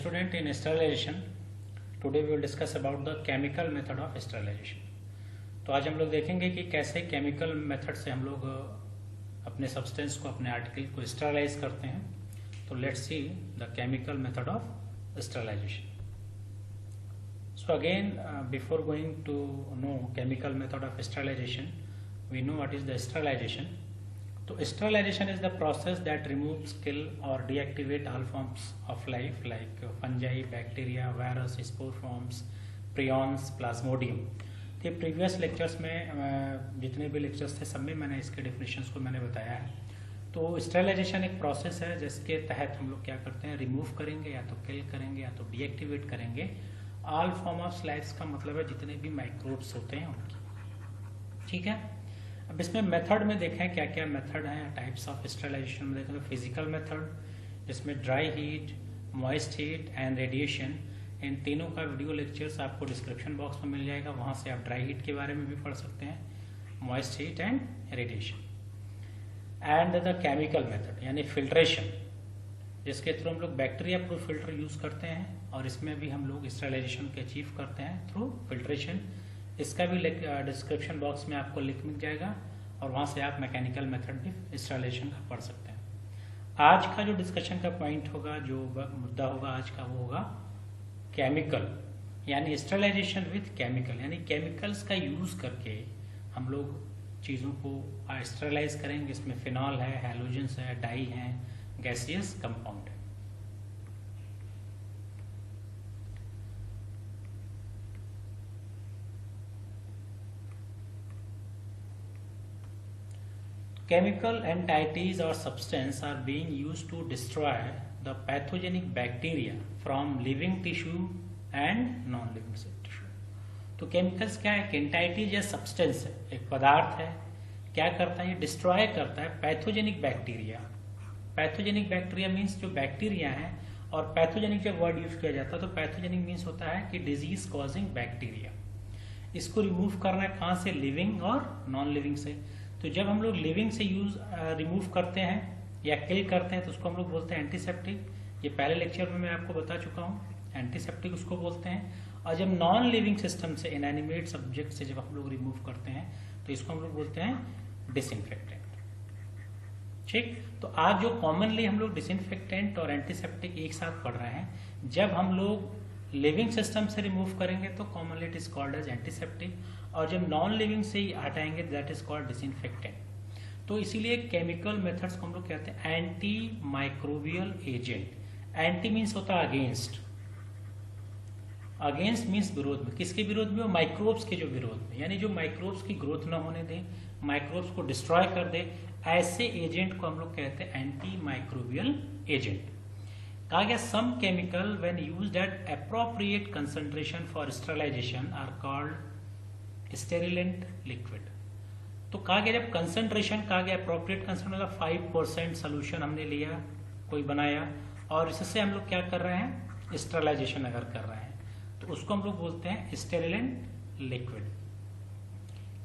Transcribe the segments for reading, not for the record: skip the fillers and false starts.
student, in sterilization today we will discuss about the chemical method of sterilization. तो आज हम लोग देखेंगे कि कैसे केमिकल मेथड से हम लोग अपने सब्सटेंस को, अपने आर्टिकल को स्टरलाइज करते हैं. तो let's see the chemical method of sterilisation. So again, before going to know chemical method of sterilization, we know what is the sterilization. So sterilization is the process that removes, kill or deactivate all forms of life like fungi, bacteria, virus, spore forms, prions, plasmodium. ये previous lectures में जितने भी lectures थे सब में मैंने इसके definitions को मैंने बताया है. तो स्टेरिलाइजेशन एक प्रोसेस है जिसके तहत हम लोग क्या करते हैं, रिमूव करेंगे या तो किल करेंगे या तो डीएक्टिवेट करेंगे ऑल फॉर्म ऑफ लाइफ्स. का मतलब है जितने भी माइक्रोब्स होते हैं उनकी. ठीक है. अब इसमें मेथड में देखें क्या क्या मेथड हैं. टाइप्स ऑफ स्टेरिलाइजेशन में देखें तो फिजिकल मेथड जिसमें dry heat, moist heat and radiation, इन तीनों का वीडियो लेक्चर्स आपको डिस्क्रिप्शन बॉक्स में मिल जाएगा. वहाँ से आप ड्राई हीट के बारे में भी पढ़ सकते हैं, moist heat and radiation. And the chemical method यानी फिल्ट्रेशन, जिसके थ्रू हम लोग बैक्टीरिया प्रूफ फिल्टर यूज करते हैं और इसमें भी हम लोग स्टेरिलाइजेशन को अचीव करते हैं थ्रू फिल्ट्रेशन. इसका भी डिस्क्रिप्शन बॉक्स में आपको लिंक मिल जाएगा और वहाँ से आप मैकेनिकल मेथड भी स्टेरिलाइजेशन का पढ़ सकते हैं. आज का जो डिस्कशन का पॉइंट होगा, जो मुद्दा होगा आज का, वो होगा केमिकल यानी स्टेरिलाइजेशन विथ केमिकल, यानी केमिकल्स का यूज करके हम लोग चीज़ों को स्टेरिलाइज करेंगे. इसमें फिनॉल है, हैलोजेंस है, डाई है, गैसियस कंपाउंड है. Chemical entities or substance are being used to destroy the pathogenic bacteria from living tissue and non-living tissue. तो केमिकल्स क्या है, एंटाइटीज या सब्सटेंस है, एक पदार्थ है. क्या करता है, ये डिस्ट्रॉय करता है pathogenic bacteria. Pathogenic bacteria means जो बैक्टीरिया है, और पैथोजेनिक जब वर्ड यूज किया जाता है तो पैथोजेनिक मीन्स होता है कि डिजीज कॉजिंग बैक्टीरिया. इसको रिमूव करना है कहाँ से, लिविंग और नॉन लिविंग से. तो जब हम लोग लिविंग से रिमूव करते हैं या किल करते हैं तो उसको हम लोग बोलते हैं एंटीसेप्टिक. ये पहले लेक्चर में मैं आपको बता चुका हूँ, एंटीसेप्टिक उसको बोलते हैं. और जब नॉन लिविंग सिस्टम से, इनएनिमेट सब्जेक्ट से जब हम लोग रिमूव करते हैं तो इसको हम लोग बोलते हैं डिसइंफेक्टेंट. ठीक. तो आज जो कॉमनली हम लोग डिसइंफेक्टेंट और एंटीसेप्टिक एक साथ पढ़ रहे हैं, जब हम लोग लिविंग सिस्टम से रिमूव करेंगे तो commonly it is called as antiseptic, और जब नॉन लिविंग से ही हटाएंगे दैट इज कॉल्ड डिसइंफेक्टेंट. तो इसीलिए केमिकल मेथड्स को हम लोग कहते हैं anti microbial agent. Anti means होता है अगेंस्ट, अगेंस्ट मीन्स विरोध में. किसके विरोध में, माइक्रोब्स के जो विरोध में, यानी जो माइक्रोब्स की ग्रोथ न होने दे, माइक्रोब्स को डिस्ट्रॉय कर दे, ऐसे एजेंट को हम लोग कहते हैं एंटी माइक्रोबियल एजेंट. कहा गया some chemical when used at appropriate concentration for sterilisation are called sterilant liquid. तो कहा गया जब कंसंट्रेशन, कहा गया अप्रोप्रिएट कंसंट्रेशन 5% सोल्यूशन हमने लिया, कोई बनाया, और इससे हम लोग क्या कर रहे हैं, स्टेरिलाइजेशन अगर कर रहे हैं तो उसको हम लोग बोलते हैं स्टेरिलेंट लिक्विड.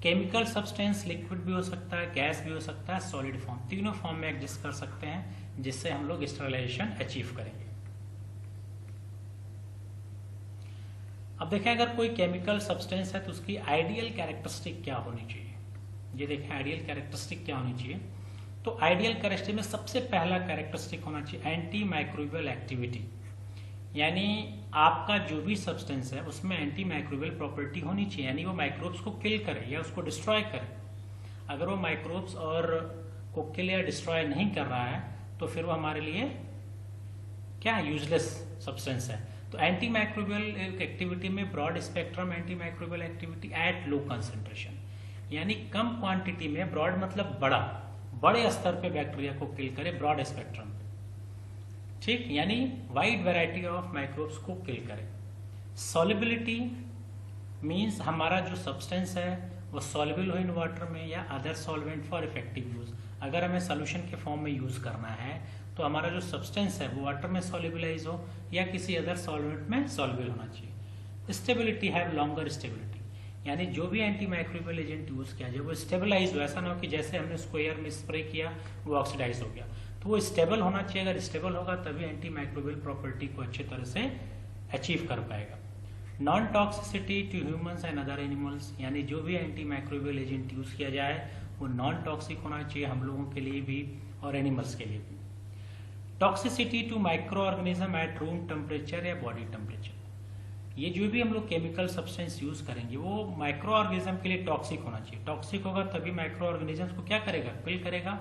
केमिकल सब्सटेंस लिक्विड भी हो सकता है, गैस भी हो सकता है, सॉलिड फॉर्म, तीनों फॉर्म में एग्जिस्ट कर सकते हैं जिससे हम लोग स्टेरिलाइजेशन अचीव करेंगे. अब देखें अगर कोई केमिकल सब्सटेंस है तो उसकी आइडियल कैरेक्टरिस्टिक क्या होनी चाहिए. ये देखें आइडियल कैरेक्टरिस्टिक क्या होनी चाहिए. तो आइडियल कैरेक्टरिस्टिक में सबसे पहला कैरेक्टरिस्टिक होना चाहिए एंटी माइक्रोबियल एक्टिविटी, यानी आपका जो भी सब्सटेंस है उसमें एंटी माइक्रोबियल प्रॉपर्टी होनी चाहिए, यानी वो माइक्रोब्स को किल करे या उसको डिस्ट्रॉय करे. अगर वो माइक्रोब्स और को किल या डिस्ट्रॉय नहीं कर रहा है तो फिर वो हमारे लिए क्या, यूजलेस सब्सटेंस है. तो एंटी माइक्रोबियल एक्टिविटी में broad spectrum anti microbial activity at low concentration, यानी कम क्वांटिटी में, ब्रॉड मतलब बड़ा, बड़े स्तर पे बैक्टीरिया को किल करे, ब्रॉड स्पेक्ट्रम. ठीक, यानी वाइड वैरायटी ऑफ माइक्रोब्स को किल करे. सॉल्युबिलिटी मींस हमारा जो सब्सटेंस है वो सॉल्युबल हो इन वाटर में या other solvent for effective use. अगर हमें सोल्यूशन के फॉर्म में यूज करना है तो हमारा जो सब्सटेंस है वो वाटर में सॉल्युबलाइज हो या किसी अदर सॉल्वेंट में सॉल्युबल होना चाहिए. स्टेबिलिटी हैव लॉन्गर स्टेबिलिटी, यानी जो भी एंटी माइक्रोबियल एजेंट यूज किया जाए वो स्टेबलाइज हो, ऐसा ना हो कि जैसे हमने उसको एयर में स्प्रे किया वो ऑक्सीडाइज हो गया. तो वो स्टेबल होना चाहिए। अगर स्टेबल होगा तभी एंटी माइक्रोबियल प्रॉपर्टी को अच्छी तरह से अचीव कर पाएगा। Non toxicity to humans and other animals, यानी जो भी एंटी माइक्रोबियल एजेंट यूज किया जाए वो नॉन टॉक्सिक होना चाहिए हम लोगों के लिए भी और एनिमल्स के लिए भी। Toxicity to micro organism at room temperature या बॉडी टेम्परेचर, ये जो भी हम लोग केमिकल सब्सटेंस यूज करेंगे वो माइक्रो ऑर्गेनिज्म के लिए टॉक्सिक होना चाहिए। टॉक्सिक होगा तभी माइक्रो ऑर्गेनिज्म को क्या करेगा, किल करेगा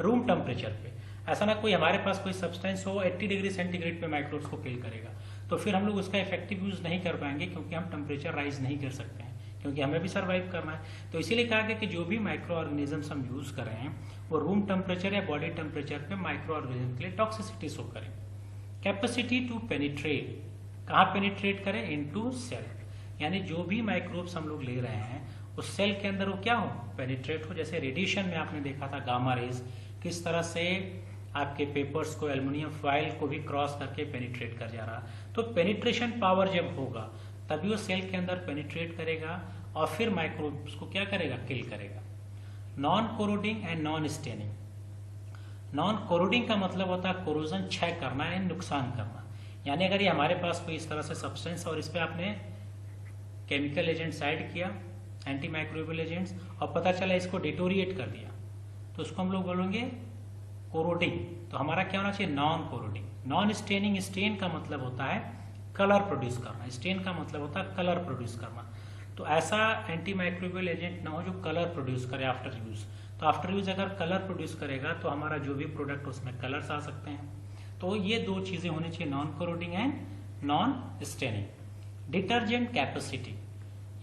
रूम टेम्परेचर पे। ऐसा ना कोई हमारे पास कोई सब्सटेंस हो 80 डिग्री सेंटीग्रेड पे माइक्रोब्स को किल करेगा, तो फिर हम लोग उसका इफेक्टिव यूज नहीं कर पाएंगे, क्योंकि हम टेम्परेचर राइज नहीं कर सकते हैं, क्योंकि हमें भी सर्वाइव करना है। तो इसीलिए कहा गया कि जो भी माइक्रो ऑर्गेनिजम्स हम यूज कर रहे हैं वो रूम टेम्परेचर या बॉडी टेम्परेचर पे माइक्रो ऑर्गेनिज्म के लिए टॉक्सिसिटी शो करें। कैपेसिटी टू पेनिट्रेट, कहाँ पेनिट्रेट करें, इनटू सेल, यानी जो भी माइक्रोब्स हम लोग ले रहे हैं उस सेल के अंदर वो क्या हो, पेनिट्रेट हो। जैसे रेडिएशन में आपने देखा था गामा रेज किस तरह से आपके पेपर्स को, एल्युमिनियम फॉइल को भी क्रॉस करके पेनिट्रेट कर जा रहा। तो पेनिट्रेशन पावर जब होगा तभी वो सेल के अंदर पेनिट्रेट करेगा और फिर माइक्रोब्स को क्या करेगा, किल करेगा। Non corroding and non staining, non corroding का मतलब होता है कोरोजन, क्षय करना या नुकसान करना। यानी अगर ये हमारे पास कोई इस तरह से सब्सटेंस और इस पे आपने केमिकल एजेंट्स ऐड किया, एंटी माइक्रोबियल एजेंट्स, और पता चला इसको डिटोरिएट कर दिया, तो उसको हम लोग बोलेंगे कोरोडिंग। तो हमारा क्या होना चाहिए, non corroding. Non staining, stain का मतलब होता है कलर प्रोड्यूस करना, स्टेन का मतलब होता है कलर प्रोड्यूस करना। तो ऐसा एंटी माइक्रोबियल एजेंट ना हो जो कलर प्रोड्यूस करे आफ्टर यूज। तो आफ्टर यूज अगर कलर प्रोड्यूस करेगा तो हमारा जो भी प्रोडक्ट उसमें कलर्स आ सकते हैं। तो ये दो चीजें होनी चाहिए, non corroding and non staining. Detergent capacity,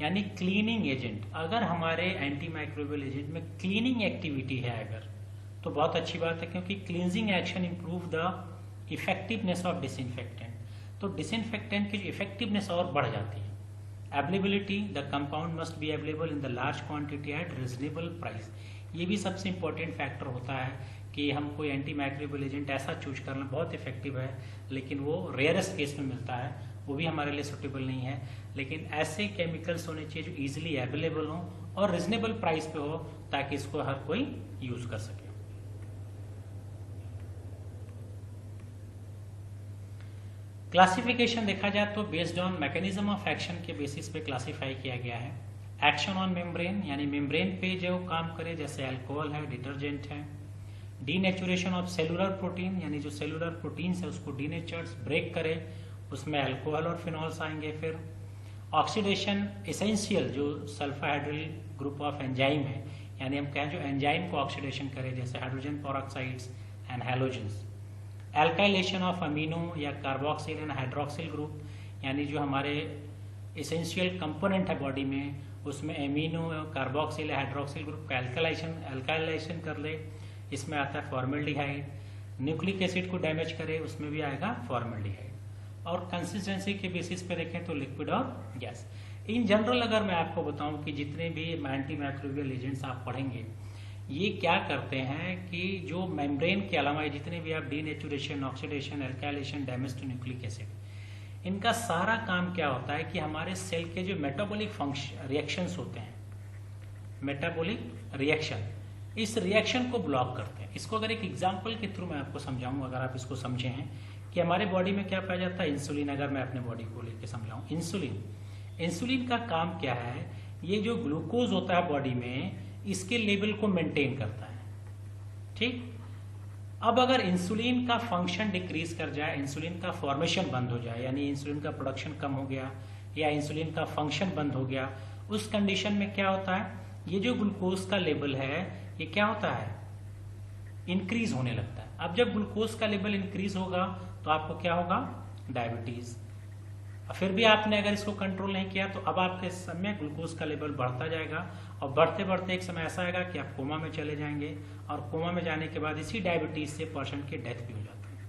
यानी क्लीनिंग एजेंट, अगर हमारे एंटी माइक्रोबियल एजेंट में क्लीनिंग एक्टिविटी है अगर, तो बहुत अच्छी बात है, क्योंकि cleansing action improve the effectiveness of disinfectant. तो डिसइंफेक्टेंट की इफेक्टिवनेस और बढ़ जाती है। Availability, the compound must be available in the large quantity eight reasonable price. ये भी सबसे इंपॉर्टेंट फैक्टर होता है कि हम कोई एंटी माइक्रोबियल एजेंट ऐसा चूज करना बहुत इफेक्टिव है, लेकिन वो रेयरेस्ट केस में मिलता है, वो भी हमारे लिए सुटेबल नहीं है। लेकिन ऐसे केमिकल्स होने चाहिए जो इजीली अवेलेबल हो और रिजनेबल प्राइस पे हो, ताकि इसको हर कोई यूज कर सके। क्लासिफिकेशन देखा जाए तो based on mechanism of action के बेसिस पे क्लासिफाई किया गया है। एक्शन ऑन मेम्ब्रेन, यानी मेम्ब्रेन पे जो काम करे, जैसे अल्कोहल है, डिटर्जेंट है। डीनेचुरेशन ऑफ सेलुलर प्रोटीन, यानी जो सेलुलर प्रोटीन है उसको डीनेचर्स ब्रेक करे, उसमें अल्कोहल और फिनॉल्स आएंगे। फिर ऑक्सीडेशन एसेंशियल, जो सल्फाहाइड्रिल ग्रुप ऑफ एंजाइम है, यानी हम कहें जो एंजाइम को ऑक्सीडेशन करे, जैसे hydrogen peroxides and halogens. Alkylation of amino या कार्बोक्सिल एंड हाइड्रोक्सिल ग्रुप, यानी जो हमारे एसेंशियल कंपोनेंट है बॉडी में, उसमें एमिनो, कार्बोक्सिल, हाइड्रोक्सिल ग्रुप का एल्काइलेशन कर ले, इसमें आता है फॉर्मल्डिहाइड। न्यूक्लिक एसिड को डैमेज करे, उसमें भी आएगा फॉर्मल्डिहाइड। और कंसिस्टेंसी के बेसिस पे देखें तो लिक्विड और गैस। इन जनरल अगर मैं आपको बताऊं कि जितने भी एंटी माइक्रोबियल एजेंट्स आप पढ़ेंगे ये क्या करते हैं कि जो मेम्ब्रेन के अलावा जितने भी आप denaturation, oxidation, alkylation, damage to nucleic acid, इनका सारा काम क्या होता है कि हमारे सेल के जो मेटाबॉलिक फंक्शन रिएक्शंस होते हैं, मेटाबॉलिक रिएक्शन, इस रिएक्शन को ब्लॉक करते हैं। इसको अगर एक एग्जांपल के थ्रू मैं आपको समझाऊं, अगर आप इसको समझे हैं कि हमारे बॉडी में क्या पाया जाता है, इंसुलिन। अगर मैं अपने बॉडी को लेकर समझाऊं, इंसुलिन का काम क्या है, ये जो ग्लूकोज होता है बॉडी में, इसके लेवल को मेंटेन करता है। ठीक, अब अगर इंसुलिन का फंक्शन डिक्रीज कर जाए, इंसुलिन का फॉर्मेशन बंद हो जाए, यानी इंसुलिन का प्रोडक्शन कम हो गया या इंसुलिन का फंक्शन बंद हो गया, उस कंडीशन में क्या होता है, ये जो ग्लूकोज का लेवल है ये क्या होता है, इंक्रीज होने लगता है। अब जब ग्लूकोज का लेवल इंक्रीज होगा तो आपको क्या होगा, डायबिटीज। फिर भी आपने अगर इसको कंट्रोल नहीं किया तो अब आपके समय ग्लूकोज का लेवल बढ़ता जाएगा और बढ़ते बढ़ते एक समय ऐसा आएगा कि आप कोमा में चले जाएंगे, और कोमा में जाने के बाद इसी डायबिटीज से पर्सन की डेथ भी हो जाती है।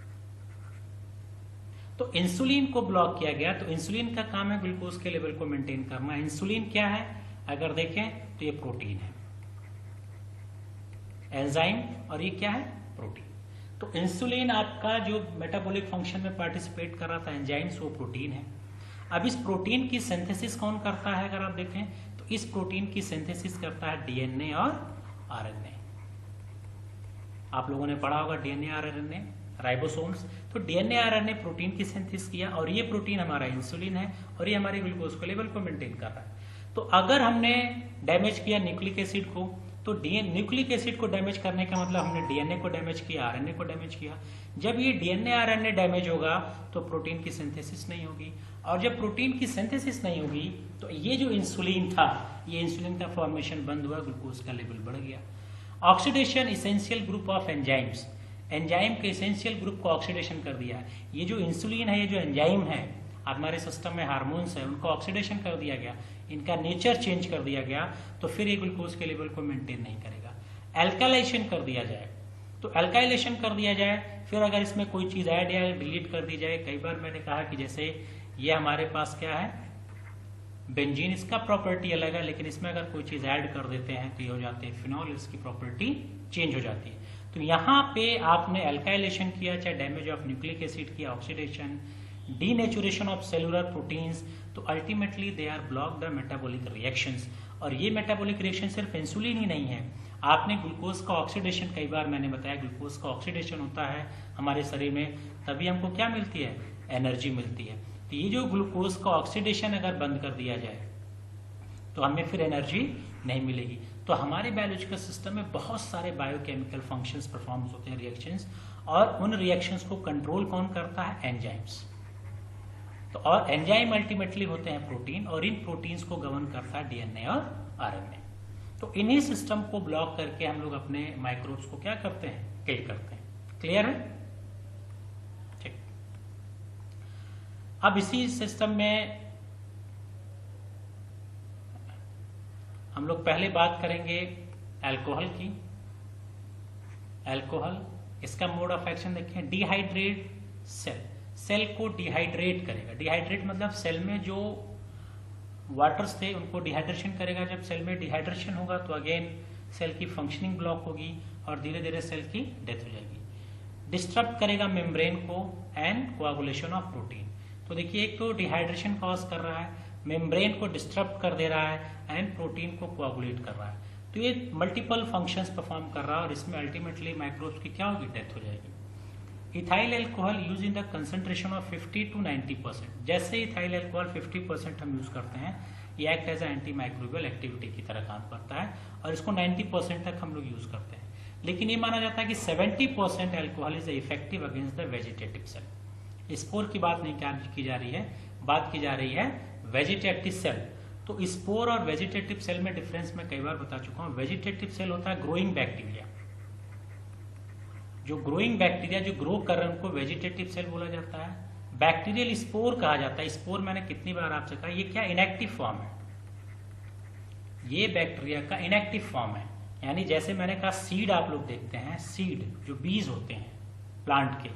तो इंसुलिन को ब्लॉक किया गया। तो इंसुलिन का काम है ग्लूकोज के लेवल को मेंटेन करना। इंसुलिन क्या है, अगर देखें तो ये प्रोटीन है, एंजाइम, और ये क्या है, प्रोटीन। तो इंसुलिन आपका जो मेटाबॉलिक फंक्शन में पार्टिसिपेट कर रहा था, एंजाइम्स, वो प्रोटीन है। अब इस प्रोटीन की सिंथेसिस कौन करता है, अगर आप देखें तो इस प्रोटीन की सिंथेसिस करता है डीएनए और आरएनए। आप लोगों ने पढ़ा होगा डीएनए आरएनए राइबोसोम्स। तो डीएनए आरएनए प्रोटीन की सिंथेसिस किया और ये प्रोटीन हमारा इंसुलिन है और ये हमारे ग्लूकोज के लेवल को मेंटेन कर रहा है। तो अगर हमने डैमेज किया न्यूक्लिक एसिड को, तो न्यूक्लिक एसिड को डैमेज करने का मतलब हमने डीएनए को डैमेज किया, आरएनए को डैमेज किया। जब ये डीएनए आरएनए डैमेज होगा तो प्रोटीन की सिंथेसिस नहीं होगी, और जब प्रोटीन की सिंथेसिस नहीं होगी तो ये जो इंसुलिन था, ये इंसुलिन का फॉर्मेशन बंद हुआ, ग्लूकोज का लेवल बढ़ गया। Oxidation essential group of enzymes, enzyme के इसेंशियल ग्रुप को ऑक्सीडेशन कर दिया। ये जो इंसुलिन है, ये जो एंजाइम है, हमारे सिस्टम में हार्मोन्स है, उनको ऑक्सीडेशन कर दिया गया, इनका नेचर चेंज कर दिया गया, तो फिर ये ग्लूकोज के लेवल को मेंटेन नहीं करेगा। एल्काइलेशन कर दिया जाए, तो एल्काइलेशन कर दिया जाए, फिर अगर इसमें कोई चीज ऐड या डिलीट कर दी जाए, कई बार मैंने कहा कि जैसे ये हमारे पास क्या है बेंजीन, इसका प्रॉपर्टी अलग है, लेकिन इसमें अगर कोई चीज ऐड कर देते हैं तो ये हो जाते हैं फिनॉल, इसकी प्रॉपर्टी चेंज हो जाती है। तो यहाँ पे आपने एल्काइलेशन किया, चाहे डैमेज ऑफ न्यूक्लिक एसिड किया, oxidation, denaturation of cellular proteins, तो ultimately they are block the metabolic reactions. और ये मेटाबॉलिक रिएक्शन सिर्फ इंसुलिन ही नहीं है, आपने ग्लूकोज का ऑक्सीडेशन, कई बार मैंने बताया ग्लूकोज का ऑक्सीडेशन होता है हमारे शरीर में, तभी हमको क्या मिलती है, एनर्जी मिलती है। तो ये जो ग्लूकोज का ऑक्सीडेशन अगर बंद कर दिया जाए तो हमें फिर एनर्जी नहीं मिलेगी। तो हमारे बायोलॉजिकल सिस्टम में बहुत सारे बायोकेमिकल फंक्शंस परफॉर्म होते हैं, रिएक्शंस, और उन रिएक्शंस को कंट्रोल कौन करता है, एंजाइम्स। तो और एंजाइम अल्टीमेटली होते हैं प्रोटीन, और इन प्रोटीन्स को गवर्न करता है डीएनए और आरएनए। तो इन्हीं सिस्टम को ब्लॉक करके हम लोग अपने माइक्रोब्स को क्या करते हैं, किल करते हैं। क्लियर है? ठीक। अब इसी सिस्टम में हम लोग पहले बात करेंगे अल्कोहल की। अल्कोहल, इसका मोड ऑफ एक्शन देखें, डिहाइड्रेट सेल, सेल को डिहाइड्रेट करेगा। डिहाइड्रेट मतलब सेल में जो वाटर्स थे उनको डिहाइड्रेशन करेगा। जब सेल में डिहाइड्रेशन होगा तो अगेन सेल की फंक्शनिंग ब्लॉक होगी और धीरे धीरे सेल की डेथ हो जाएगी। डिस्टर्ब करेगा मेम्ब्रेन को एंड कोआगुलेशन ऑफ प्रोटीन। तो देखिए, एक तो डिहाइड्रेशन कॉज कर रहा है, मेम्ब्रेन को डिस्टर्ब कर दे रहा है एंड प्रोटीन को कोआगुलेट कर रहा है। तो ये मल्टीपल फंक्शंस परफॉर्म कर रहा है और इसमें अल्टीमेटली माइक्रोब्स की क्या होगी, डेथ हो जाएगी। Ethyl alcohol use in the concentration of 50 to 90%। जैसे इथाइल अल्कोहल 50% हम यूज करते हैं, ये act as anti microbial activity की तरह काम करता है और इसको 90% तक हम लोग यूज करते हैं। लेकिन ये माना जाता है कि 70% alcohol is effective against the vegetative cell. Spore की बात नहीं की जा रही है, बात की जा रही है वेजिटेटिव सेल। तो स्पोर और वेजिटेटिव सेल में डिफरेंस मैं कई बार बता चुका हूं। वेजिटेटिव सेल होता है ग्रोइंग बैक्टीरिया, जो ग्रोइंग बैक्टीरिया जो ग्रो कर रहे हैं उनको वेजिटेटिव सेल बोला जाता है। बैक्टीरियल स्पोर कहा जाता है। स्पोर मैंने कितनी बार आपसे कहा, ये क्या इनएक्टिव फॉर्म है, ये बैक्टीरिया का इनएक्टिव फॉर्म है। यानी जैसे मैंने कहा सीड आप लोग देखते हैं, सीड जो बीज होते हैं प्लांट के,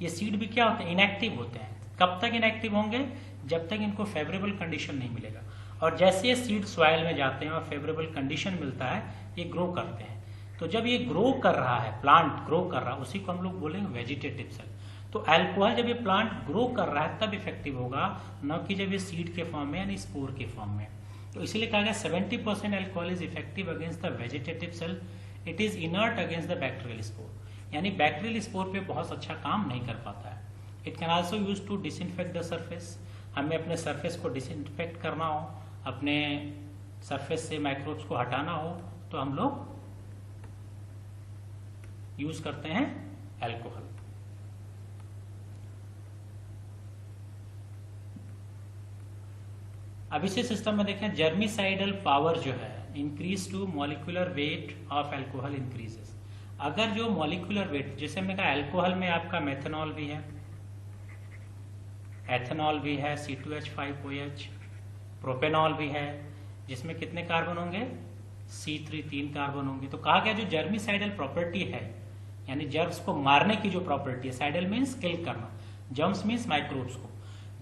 ये सीड भी क्या होते हैं, इनएक्टिव होते हैं। कब तक इनएक्टिव होंगे, जब तक इनको फेवरेबल कंडीशन नहीं मिलेगा। और जैसे ये सीड सॉइल में जाते हैं और फेवरेबल कंडीशन मिलता है, ये ग्रो करते हैं। तो जब ये ग्रो कर रहा है, प्लांट ग्रो कर रहा है, उसी को हम लोग बोलेंगे वेजिटेटिव सेल। तो अल्कोहल जब ये प्लांट ग्रो कर रहा है तब इफेक्टिव होगा, न कि जब ये सीड के फॉर्म में यानी स्पोर के फॉर्म में। तो इसीलिए कहा गया 70% alcohol is effective against the vegetative cell, it is inert against the bacterial spore. यानी बैक्टीरियल स्पोर पे बहुत अच्छा काम नहीं कर पाता है। It can also use to disinfect the surface. हमें अपने सरफेस को डिसइंफेक्ट करना हो, अपने सरफेस से माइक्रोब्स को हटाना हो, तो हम लोग यूज करते हैं अल्कोहल। अब इसी सिस्टम में देखें, जर्मिसाइडल पावर जो है increase to molecular weight of alcohol increases. अगर जो मॉलिक्यूलर वेट, जैसे मैंने कहा अल्कोहल में आपका मेथनॉल भी है, एथेनॉल भी है, C2H5OH, प्रोपेनॉल भी है, जिसमें कितने कार्बन होंगे, C3 3 कार्बन होंगे। तो कहा गया जो जर्मिसाइडल प्रॉपर्टी है, यानी जर्म्स को मारने की जो प्रॉपर्टी है, साइडल मीन्स किल करना, जर्म्स मीन्स माइक्रोब्स को,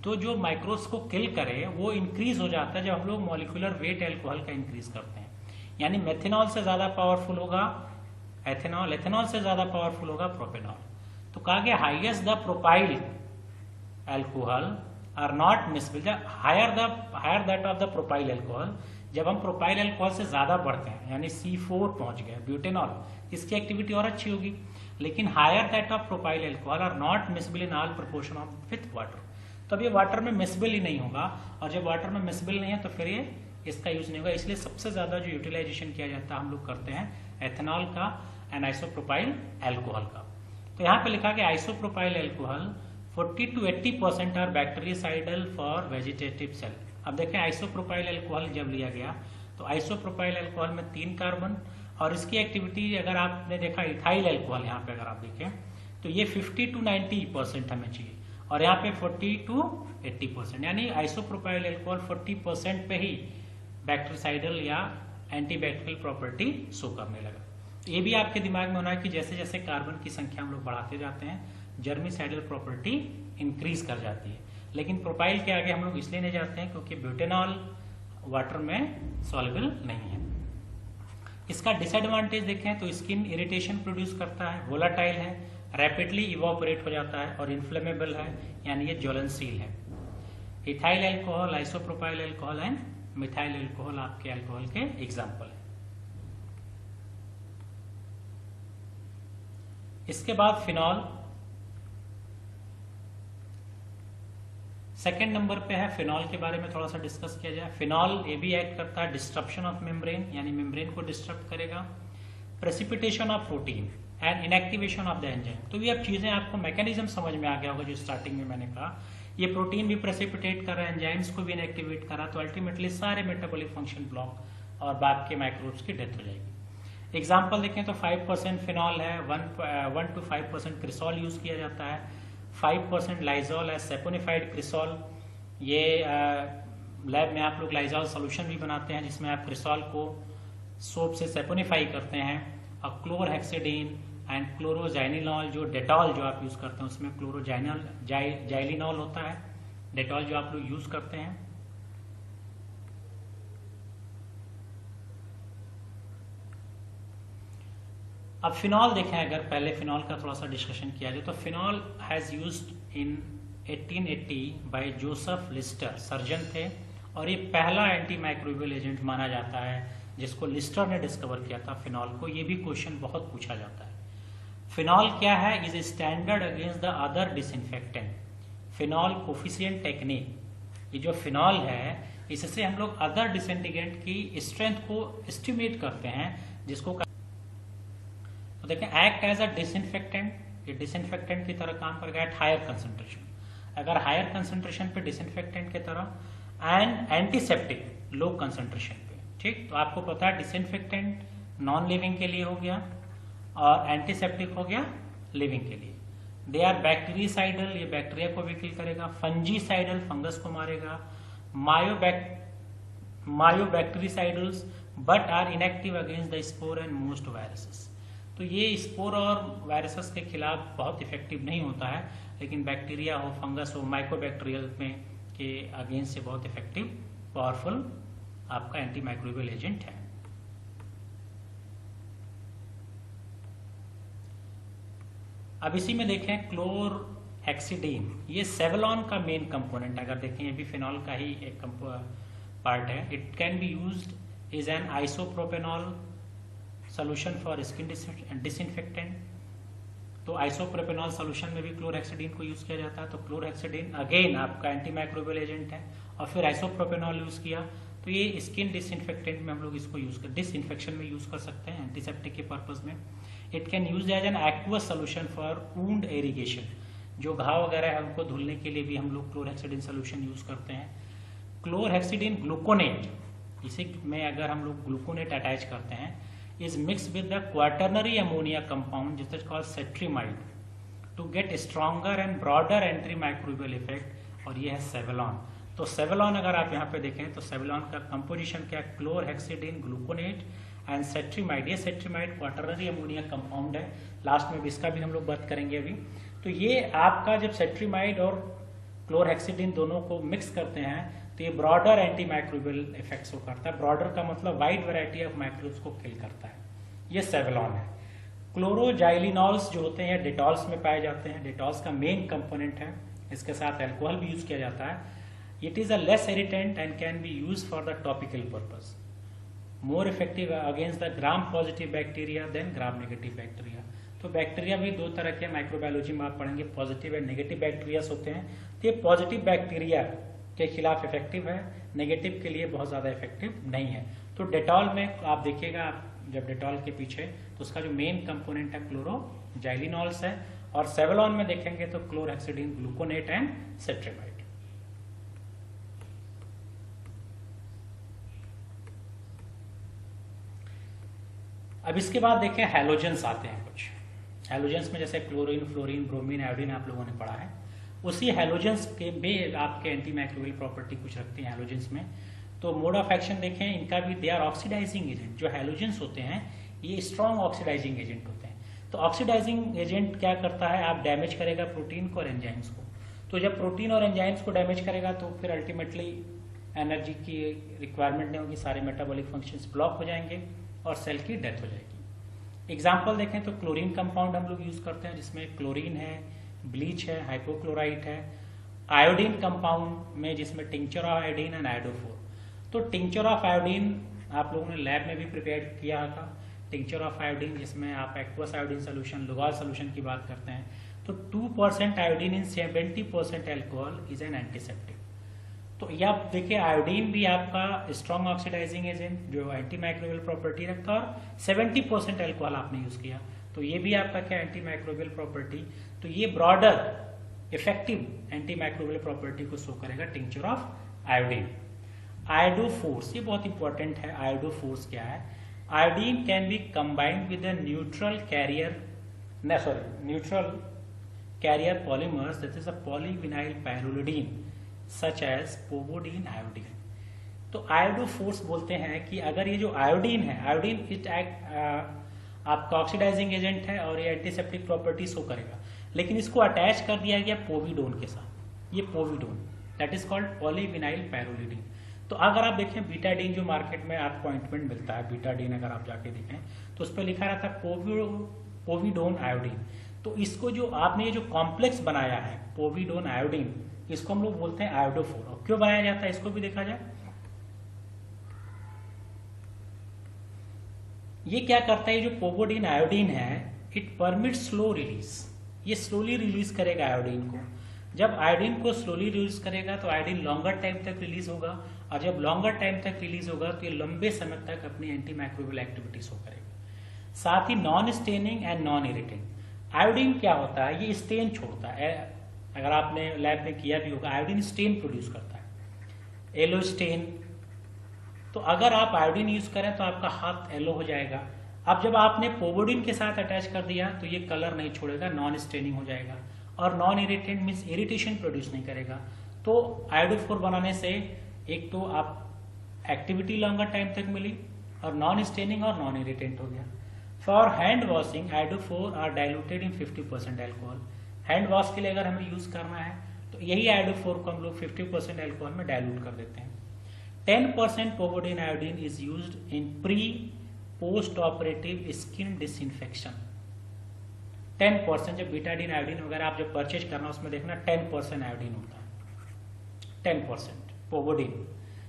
तो जो माइक्रोब्स को किल करे वो इंक्रीज हो जाता है जब हम लोग मॉलिक्यूलर वेट अल्कोहल का इंक्रीज करते हैं। यानी मेथेनॉल से ज्यादा पावरफुल होगा एथेनॉल, एथेनॉल से ज्यादा पावरफुल होगा प्रोपेनॉल। तो कहा गया highest the propyl alcohol are not miscible, higher that of the propyl alcohol, जब हम प्रोपाइल अल्कोहल से ज्यादा बढ़ते हैं यानी C4 पहुंच गए ब्यूटेनॉल, इसकी एक्टिविटी और अच्छी होगी। लेकिन higher that of propyl alcohol are not miscible in all proportion of with water, तो अब ये वाटर में मिसबल ही नहीं होगा, और जब वाटर में मिसबल नहीं है तो फिर ये इसका यूज नहीं होगा। इसलिए सबसे ज्यादा जो यूटिलाइजेशन किया जाता है हम लोग करते हैं एथेनॉल का एंड आइसोप्रोपाइल अल्कोहल का। तो यहाँ पे लिखा कि isopropyl alcohol 40 to 80% are bactericidal for vegetative cell. अब देखें आइसोप्रोपाइल अल्कोहल जब लिया गया तो आइसोप्रोपाइल अल्कोहल में 3 कार्बन, और इसकी एक्टिविटी अगर आपने देखा इथाइल अल्कोहल, यहाँ पे अगर आप देखें तो ये 50 to 90% हमें चाहिए, और यहाँ पे 40 to 80%, यानी आइसोप्रोपाइल अल्कोहल 40% पे ही बैक्टीरियासाइडल या एंटीबैक्टीरियल प्रॉपर्टी शो करने लगा। ये भी आपके दिमाग में होना है कि जैसे जैसे कार्बन की संख्या हम लोग बढ़ाते जाते हैं जर्मिसाइडल प्रॉपर्टी इंक्रीज कर जाती है। लेकिन प्रोपाइल के आगे हम लोग इसलिए नहीं जाते हैं क्योंकि ब्यूटेनॉल वाटर में सॉल्युबल नहीं है। इसका डिसएडवांटेज देखें तो स्किन इरिटेशन प्रोड्यूस करता है, वोलाटाइल है, रैपिडली इवोपरेट हो जाता है और इन्फ्लेमेबल है, यानी ये ज्वलनशील है। Ethyl alcohol, isopropyl alcohol and methyl alcohol आपके अल्कोहल के एग्जाम्पल है। इसके बाद फिनॉल सेकेंड नंबर पे है। फिनॉल के बारे में थोड़ा सा डिस्कस किया जाए। फिनॉल ये भी एक्ट करता है डिस्ट्रप्शन ऑफ मेम्ब्रेन, यानी मेम्ब्रेन को डिस्टर्ब करेगा, precipitation of protein and inactivation of the enzyme. तो ये अब चीजें आपको मैकेनिज्म समझ में आ गया होगा जो स्टार्टिंग में मैंने कहा, ये प्रोटीन भी प्रेसिपिटेट कर रहा है, एंजाइम्स को भी इनएक्टिवेट कर रहा है, तो अल्टीमेटली सारे मेटाबॉलिक फंक्शन ब्लॉक और बाकी के माइक्रोब्स की डेथ हो जाएगी। एग्जाम्पल देखें तो 5% फिनॉल है, 1 to 5% क्रिसॉल यूज किया जाता है, 5% लाइजॉल है, सेपोनिफाइड क्रिसॉल। ये लैब में आप लोग लाइजॉल सोल्यूशन भी बनाते हैं जिसमें आप क्रिसॉल को सोप से सेपोनिफाई करते हैं, और क्लोरहेक्सिडीन एंड क्लोरोजाइनिनॉल, जो डेटॉल जो आप यूज करते हैं उसमें जाइलिनॉल होता है, डेटॉल जो आप लोग यूज करते हैं। अब फिनॉल देखें, अगर पहले फिनॉल का थोड़ा सा डिस्कशन किया जाए तो phenol has used in 1880 by Joseph Lister, surgeon थे, और ये पहला एंटी माइक्रोबियल एजेंट माना जाता है जिसको लिस्टर ने डिस्कवर किया था फिनॉल को। ये भी क्वेश्चन बहुत पूछा जाता है। फिनॉल क्या है? Is standard against the other disinfectant. Phenol coefficient technique, ये जो फिनॉल है इससे हम लोग अदर डिसइंफेक्टेंट की स्ट्रेंथ को एस्टिमेट करते हैं, जिसको तो देखें एक्ट एज अ डिसइंफेक्टेंट, ये डिसइंफेक्टेंट की तरह काम करेगा एट हायर कंसंट्रेशन, अगर हायर कंसंट्रेशन पे डिसइंफेक्टेंट की तरह, एंड एंटीसेप्टिक लो कंसंट्रेशन पे। ठीक, तो आपको पता है डिसइंफेक्टेंट नॉन लिविंग के लिए हो गया और एंटीसेप्टिक हो गया लिविंग के लिए। दे आर बैक्टीरियासाइडल, ये बैक्टीरिया को भी किल करेगा, फंजीसाइडल फंगस को मारेगा, mycobactericidals but are inactive against the spore and most viruses. तो ये स्पोर और वायरसेस के खिलाफ बहुत इफेक्टिव नहीं होता है, लेकिन बैक्टीरिया हो, फंगस हो, माइक्रोबैक्टीरियल में के अगेंस्ट से बहुत इफेक्टिव पावरफुल आपका एंटी माइक्रोबियल एजेंट है। अब इसी में देखें क्लोरहेक्सिडीन, ये सेवलॉन का मेन कंपोनेंट, अगर देखें ये भी फिनॉल का ही एक पार्ट है। It can be used is an isopropanol solution for skin disinfectant. तो आइसोप्रोपेनॉल सोल्यूशन में भी क्लोरहेक्सिडीन को यूज किया जाता है। तो क्लोरहेक्सिडीन अगेन आपका एंटी माइक्रोबियल एजेंट है, और फिर आइसोप्रोपेनॉल यूज किया तो ये स्किन डिसइंफेक्टेंट में हम लोग इसको यूज कर, डिसइंफेक्शन में यूज कर सकते हैं, एंटीसेप्टिक के पर्पज में। It can use as an aqueous solution for wound irrigation, जो घाव वगैरह है उनको धुलने के लिए भी हम लोग क्लोरहेक्सिडीन सोल्यूशन यूज करते हैं। क्लोरहेक्सिडीन ग्लूकोनेट, इसे में अगर हम लोग ग्लूकोनेट अटैच करते हैं, is mixed with the quaternary ammonia compound which is called cetrimide to get stronger and broader antimicrobial effect, और ये है सेवलॉन। तो सेवलॉन अगर आप यहाँ पे देखें तो सेवलॉन का कंपोजिशन क्या है? Chlorhexidine gluconate and cetrimide. ये सेट्रीमाइड क्वाटरनरी अमोनिया कंपाउंड है, लास्ट में इसका भी हम लोग बात करेंगे अभी। तो ये आपका जब सेट्रीमाइड और क्लोरहेक्सिडीन दोनों को मिक्स करते हैं तो ये ब्रॉडर एंटी माइक्रोबियल इफेक्ट्स को करता है। ब्रॉडर का मतलब वाइड वैरायटी ऑफ माइक्रोब्स को किल करता है, ये सेवलॉन है। क्लोरोजाइलिनॉल्स जो होते हैं डेटॉल्स में पाए जाते हैं, डेटॉल्स का मेन कंपोनेंट है, इसके साथ अल्कोहल भी यूज किया जाता है। It is a less irritant and can be use for the topical purpose. More effective against the gram positive bacteria than gram negative bacteria. तो बैक्टीरिया भी दो तरह के माइक्रोबायोलॉजी में आप पढ़ेंगे, पॉजिटिव एंड नेगेटिव बैक्टीरियाज होते हैं। तो ये पॉजिटिव बैक्टीरिया के खिलाफ इफेक्टिव है, नेगेटिव के लिए बहुत ज़्यादा इफेक्टिव नहीं है। तो डेटॉल में आप देखिएगा, जब डेटॉल के पीछे तो उसका जो मेन कंपोनेंट है क्लोरोजाइलिनॉल्स है, और सेवलॉन में देखेंगे तो क्लोरहेक्सिडिन ग्लूकोनेट एंड सेट्रेमाइड। अब इसके बाद देखें हैलोजेंस आते हैं कुछ। हैलोजेंस में जैसे क्लोरीन, फ्लोरीन, ब्रोमीन, आयोडीन आप लोगों ने पढ़ा है, उसी हैलोजेंस के भी आपके एंटी माइक्रोबियल प्रॉपर्टी कुछ रखते हैं हैलोजेंस में। तो मोड ऑफ एक्शन देखें, इनका भी दे आर ऑक्सीडाइजिंग एजेंट। जो हैलोजेंस होते हैं ये स्ट्रॉन्ग ऑक्सीडाइजिंग एजेंट होते हैं। तो ऑक्सीडाइजिंग एजेंट क्या करता है, आप डैमेज करेगा प्रोटीन को और एंजाइम्स को। तो जब प्रोटीन और एंजाइम्स को डैमेज करेगा तो फिर अल्टीमेटली एनर्जी की रिक्वायरमेंट नहीं होगी, सारे मेटाबॉलिक फंक्शंस ब्लॉक हो जाएंगे और सेल की डेथ हो जाएगी। एग्जाम्पल देखें तो क्लोरीन कंपाउंड हम लोग यूज करते हैं, जिसमें क्लोरीन है, ब्लीच है, हाइपोक्लोराइट है। आयोडीन कंपाउंड में जिसमें tincture of iodine and iodophor. तो टिंचर ऑफ आयोडीन आप लोगों ने लैब में भी प्रिपेयर किया था। टिंचर ऑफ आयोडीन जिसमें आप एक्वस आयोडीन सोल्यूशन, लुगाल सोल्यूशन की बात करते हैं, तो 2% iodine in 70% alcohol is an antiseptic. तो ये आप देखिए, आयोडीन भी आपका स्ट्रॉन्ग ऑक्सीडाइजिंग एजेंट जो एंटी माइक्रोबियल प्रॉपर्टी रखता है, और 70% एल्कोहल आपने यूज किया, तो ये भी आपका क्या एंटी माइक्रोबियल प्रॉपर्टी। तो ये broader effective anti microbial property को शो करेगा टिंचर ऑफ आयोडीन। आयोडोफोर्स, ये बहुत इंपॉर्टेंट है। आयोडोफोर्स क्या है, iodine can be combined with neutral carrier polymers that is a polyvinyl pyrrolidone such as povidone iodine. तो आयोडोफोर्स बोलते हैं कि अगर ये जो आयोडीन है, आयोडीन इट आपका ऑक्सीडाइजिंग एजेंट है और ये एंटीसेप्टिक प्रॉपर्टी शो करेगा, लेकिन इसको अटैच कर दिया गया पोविडोन के साथ। ये povidone that is called polyvinyl pyrrolidine. तो अगर आप देखें बीटाडीन जो मार्केट में आपको ऑइंटमेंट मिलता है, बीटाडीन अगर आप जाके देखें तो उस पर लिखा रहता है पोविडोन आयोडीन। तो इसको जो आपने ये जो कॉम्प्लेक्स बनाया है पोविडोन आयोडीन, इसको हम लोग बोलते हैं आयोडोफोर। और क्यों बनाया जाता है इसको भी देखा जाए। ये क्या करता है, ये जो पोवोडीन आयोडीन है, इट परमिट स्लो रिलीज। ये स्लोली रिलीज करेगा आयोडीन को। जब आयोडीन को स्लोली रिलीज करेगा तो आयोडीन लॉन्गर टाइम तक रिलीज होगा, और जब लॉन्गर टाइम तक रिलीज होगा तो ये लंबे समय तक अपनी एंटी माइक्रोबियल एक्टिविटी शो करेगा। साथ ही non staining and non irritant. Iodine क्या होता है, ये स्टेन छोड़ता है। अगर आपने लैब में किया भी होगा, आयोडीन स्टेन प्रोड्यूस करता है, येलो स्टेन। तो अगर आप आयोडीन यूज करें तो आपका हाथ येलो हो जाएगा। अब जब आपने पोवोडीन के साथ अटैच कर दिया तो ये कलर नहीं छोड़ेगा, नॉन स्टेनिंग हो जाएगा, और non irritant means irritation produce नहीं करेगा। तो आयोडोफोर बनाने से एक तो आप एक्टिविटी लॉन्गर टाइम तक मिली, और नॉन स्टेनिंग और नॉन इरिटेंट हो गया। For hand washing iodophor are diluted in 50% alcohol. Hand wash के लिए अगर हमें यूज करना है तो यही आयोडोफोर को हम लोग 50% एल्कोहल में डाइल्यूट कर देते हैं। 10% povidone iodine is used in pre post operative skin disinfection. 10% जब बीटाडीन आयोडीन वगैरह आप जब परचेज करना उसमें देखना 10% आयोडीन होता है, 10% पोवोडीन।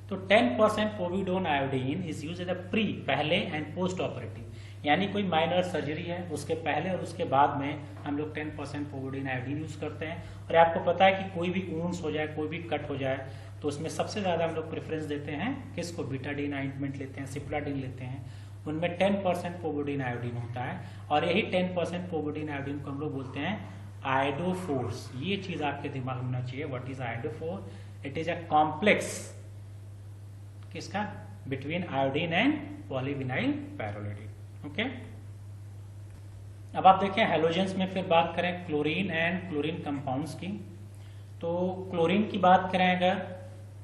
तो 10% povidone iodine is use as a pre, पहले, एंड पोस्ट ऑपरेटिव, यानी कोई माइनर सर्जरी है उसके पहले और उसके बाद में हम लोग 10% पोवोडीन आयोडीन यूज करते हैं। और आपको पता है कि कोई भी ऊंस हो जाए, कोई भी कट हो जाए, तो उसमें सबसे ज्यादा हम लोग प्रेफरेंस देते हैं किसको, बीटाडीन ऑइंटमेंट लेते हैं, सिप्लाडीन लेते हैं, उनमें 10% पोवोडीन आयोडीन होता है। और यही 10% पोवोडीन आयोडीन को हम लोग बोलते हैं आयोडोफोर्स। ये चीज आपके दिमाग में होना चाहिए, what is iodophor. It is a complex किसका, between iodine and polyvinyl pyrrolidone. Okay, अब आप देखें हैलोजेंस में फिर बात करें क्लोरीन एंड क्लोरीन कंपाउंड्स की। तो क्लोरीन की बात करें अगर,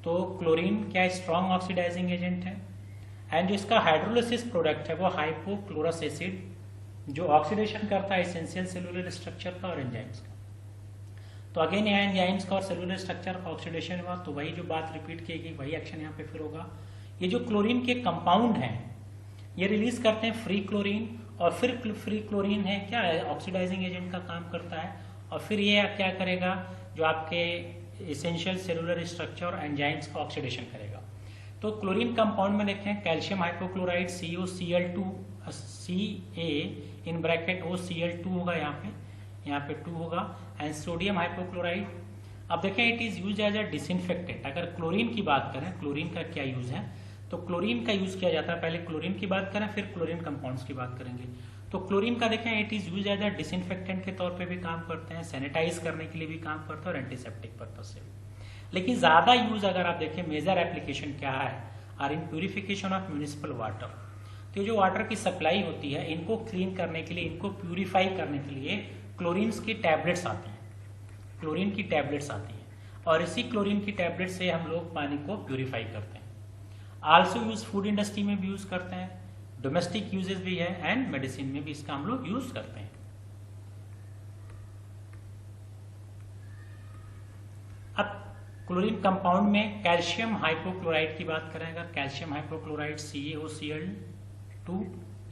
तो क्लोरीन क्या स्ट्रॉन्ग ऑक्सीडाइजिंग एजेंट है, एंड जो इसका हाइड्रोलिसिस प्रोडक्ट है वो हाइपोक्लोरस एसिड, जो ऑक्सीडेशन करता है एसेंशियल सेलुलर स्ट्रक्चर का और एंजाइम्स का। तो अगेन यहाँ एंजाइम्स का और सेलुलर स्ट्रक्चर का ऑक्सीडेशन हुआ तो वही जो बात रिपीट की गई, वही एक्शन यहाँ पे फिर होगा। ये जो क्लोरीन के कंपाउंड हैं ये रिलीज करते हैं फ्री क्लोरीन, और फिर फ्री क्लोरीन है क्या है, ऑक्सीडाइजिंग एजेंट का काम करता है, और फिर ये क्या करेगा, जो आपके एसेंशियल सेलुलर स्ट्रक्चर और एंजाइम्स का ऑक्सीडेशन करेगा। तो क्लोरीन कंपाउंड में देखें कैल्शियम हाइपोक्लोराइड CuCl2 Ca इन ब्रैकेट OCl2 होगा, यहाँ पे 2 होगा, एंड सोडियम हाइपोक्लोराइड। अब देखें it is use as a disinfectant. अगर क्लोरीन की बात करें, क्लोरीन का क्या यूज है, तो क्लोरीन का यूज किया जाता है। पहले क्लोरीन की बात करें, फिर क्लोरीन कंपाउंड्स की बात करेंगे। तो क्लोरीन का देखें it is use as a disinfectant के तौर पे भी काम करते हैं, सैनिटाइज करने के लिए भी काम करते हैं और एंटीसेप्टिक पर्पज से भी। लेकिन ज्यादा यूज अगर आप देखें, मेजर एप्लीकेशन क्या है, are in purification of municipal water. तो जो वाटर की सप्लाई होती है, इनको क्लीन करने के लिए, इनको प्यूरिफाई करने के लिए क्लोरीन्स की टैबलेट्स आती हैं, क्लोरीन की टैबलेट्स आती हैं, और इसी क्लोरीन की टैबलेट से हम लोग पानी को प्यूरिफाई करते हैं। आल्सो यूज फूड इंडस्ट्री में भी यूज करते हैं, डोमेस्टिक यूजेस भी है, एंड मेडिसिन में भी इसका हम लोग यूज करते हैं। अब क्लोरीन कंपाउंड में कैल्शियम हाइपोक्लोराइड की बात करें, अगर कैल्शियम हाइपोक्लोराइड CaOCl2,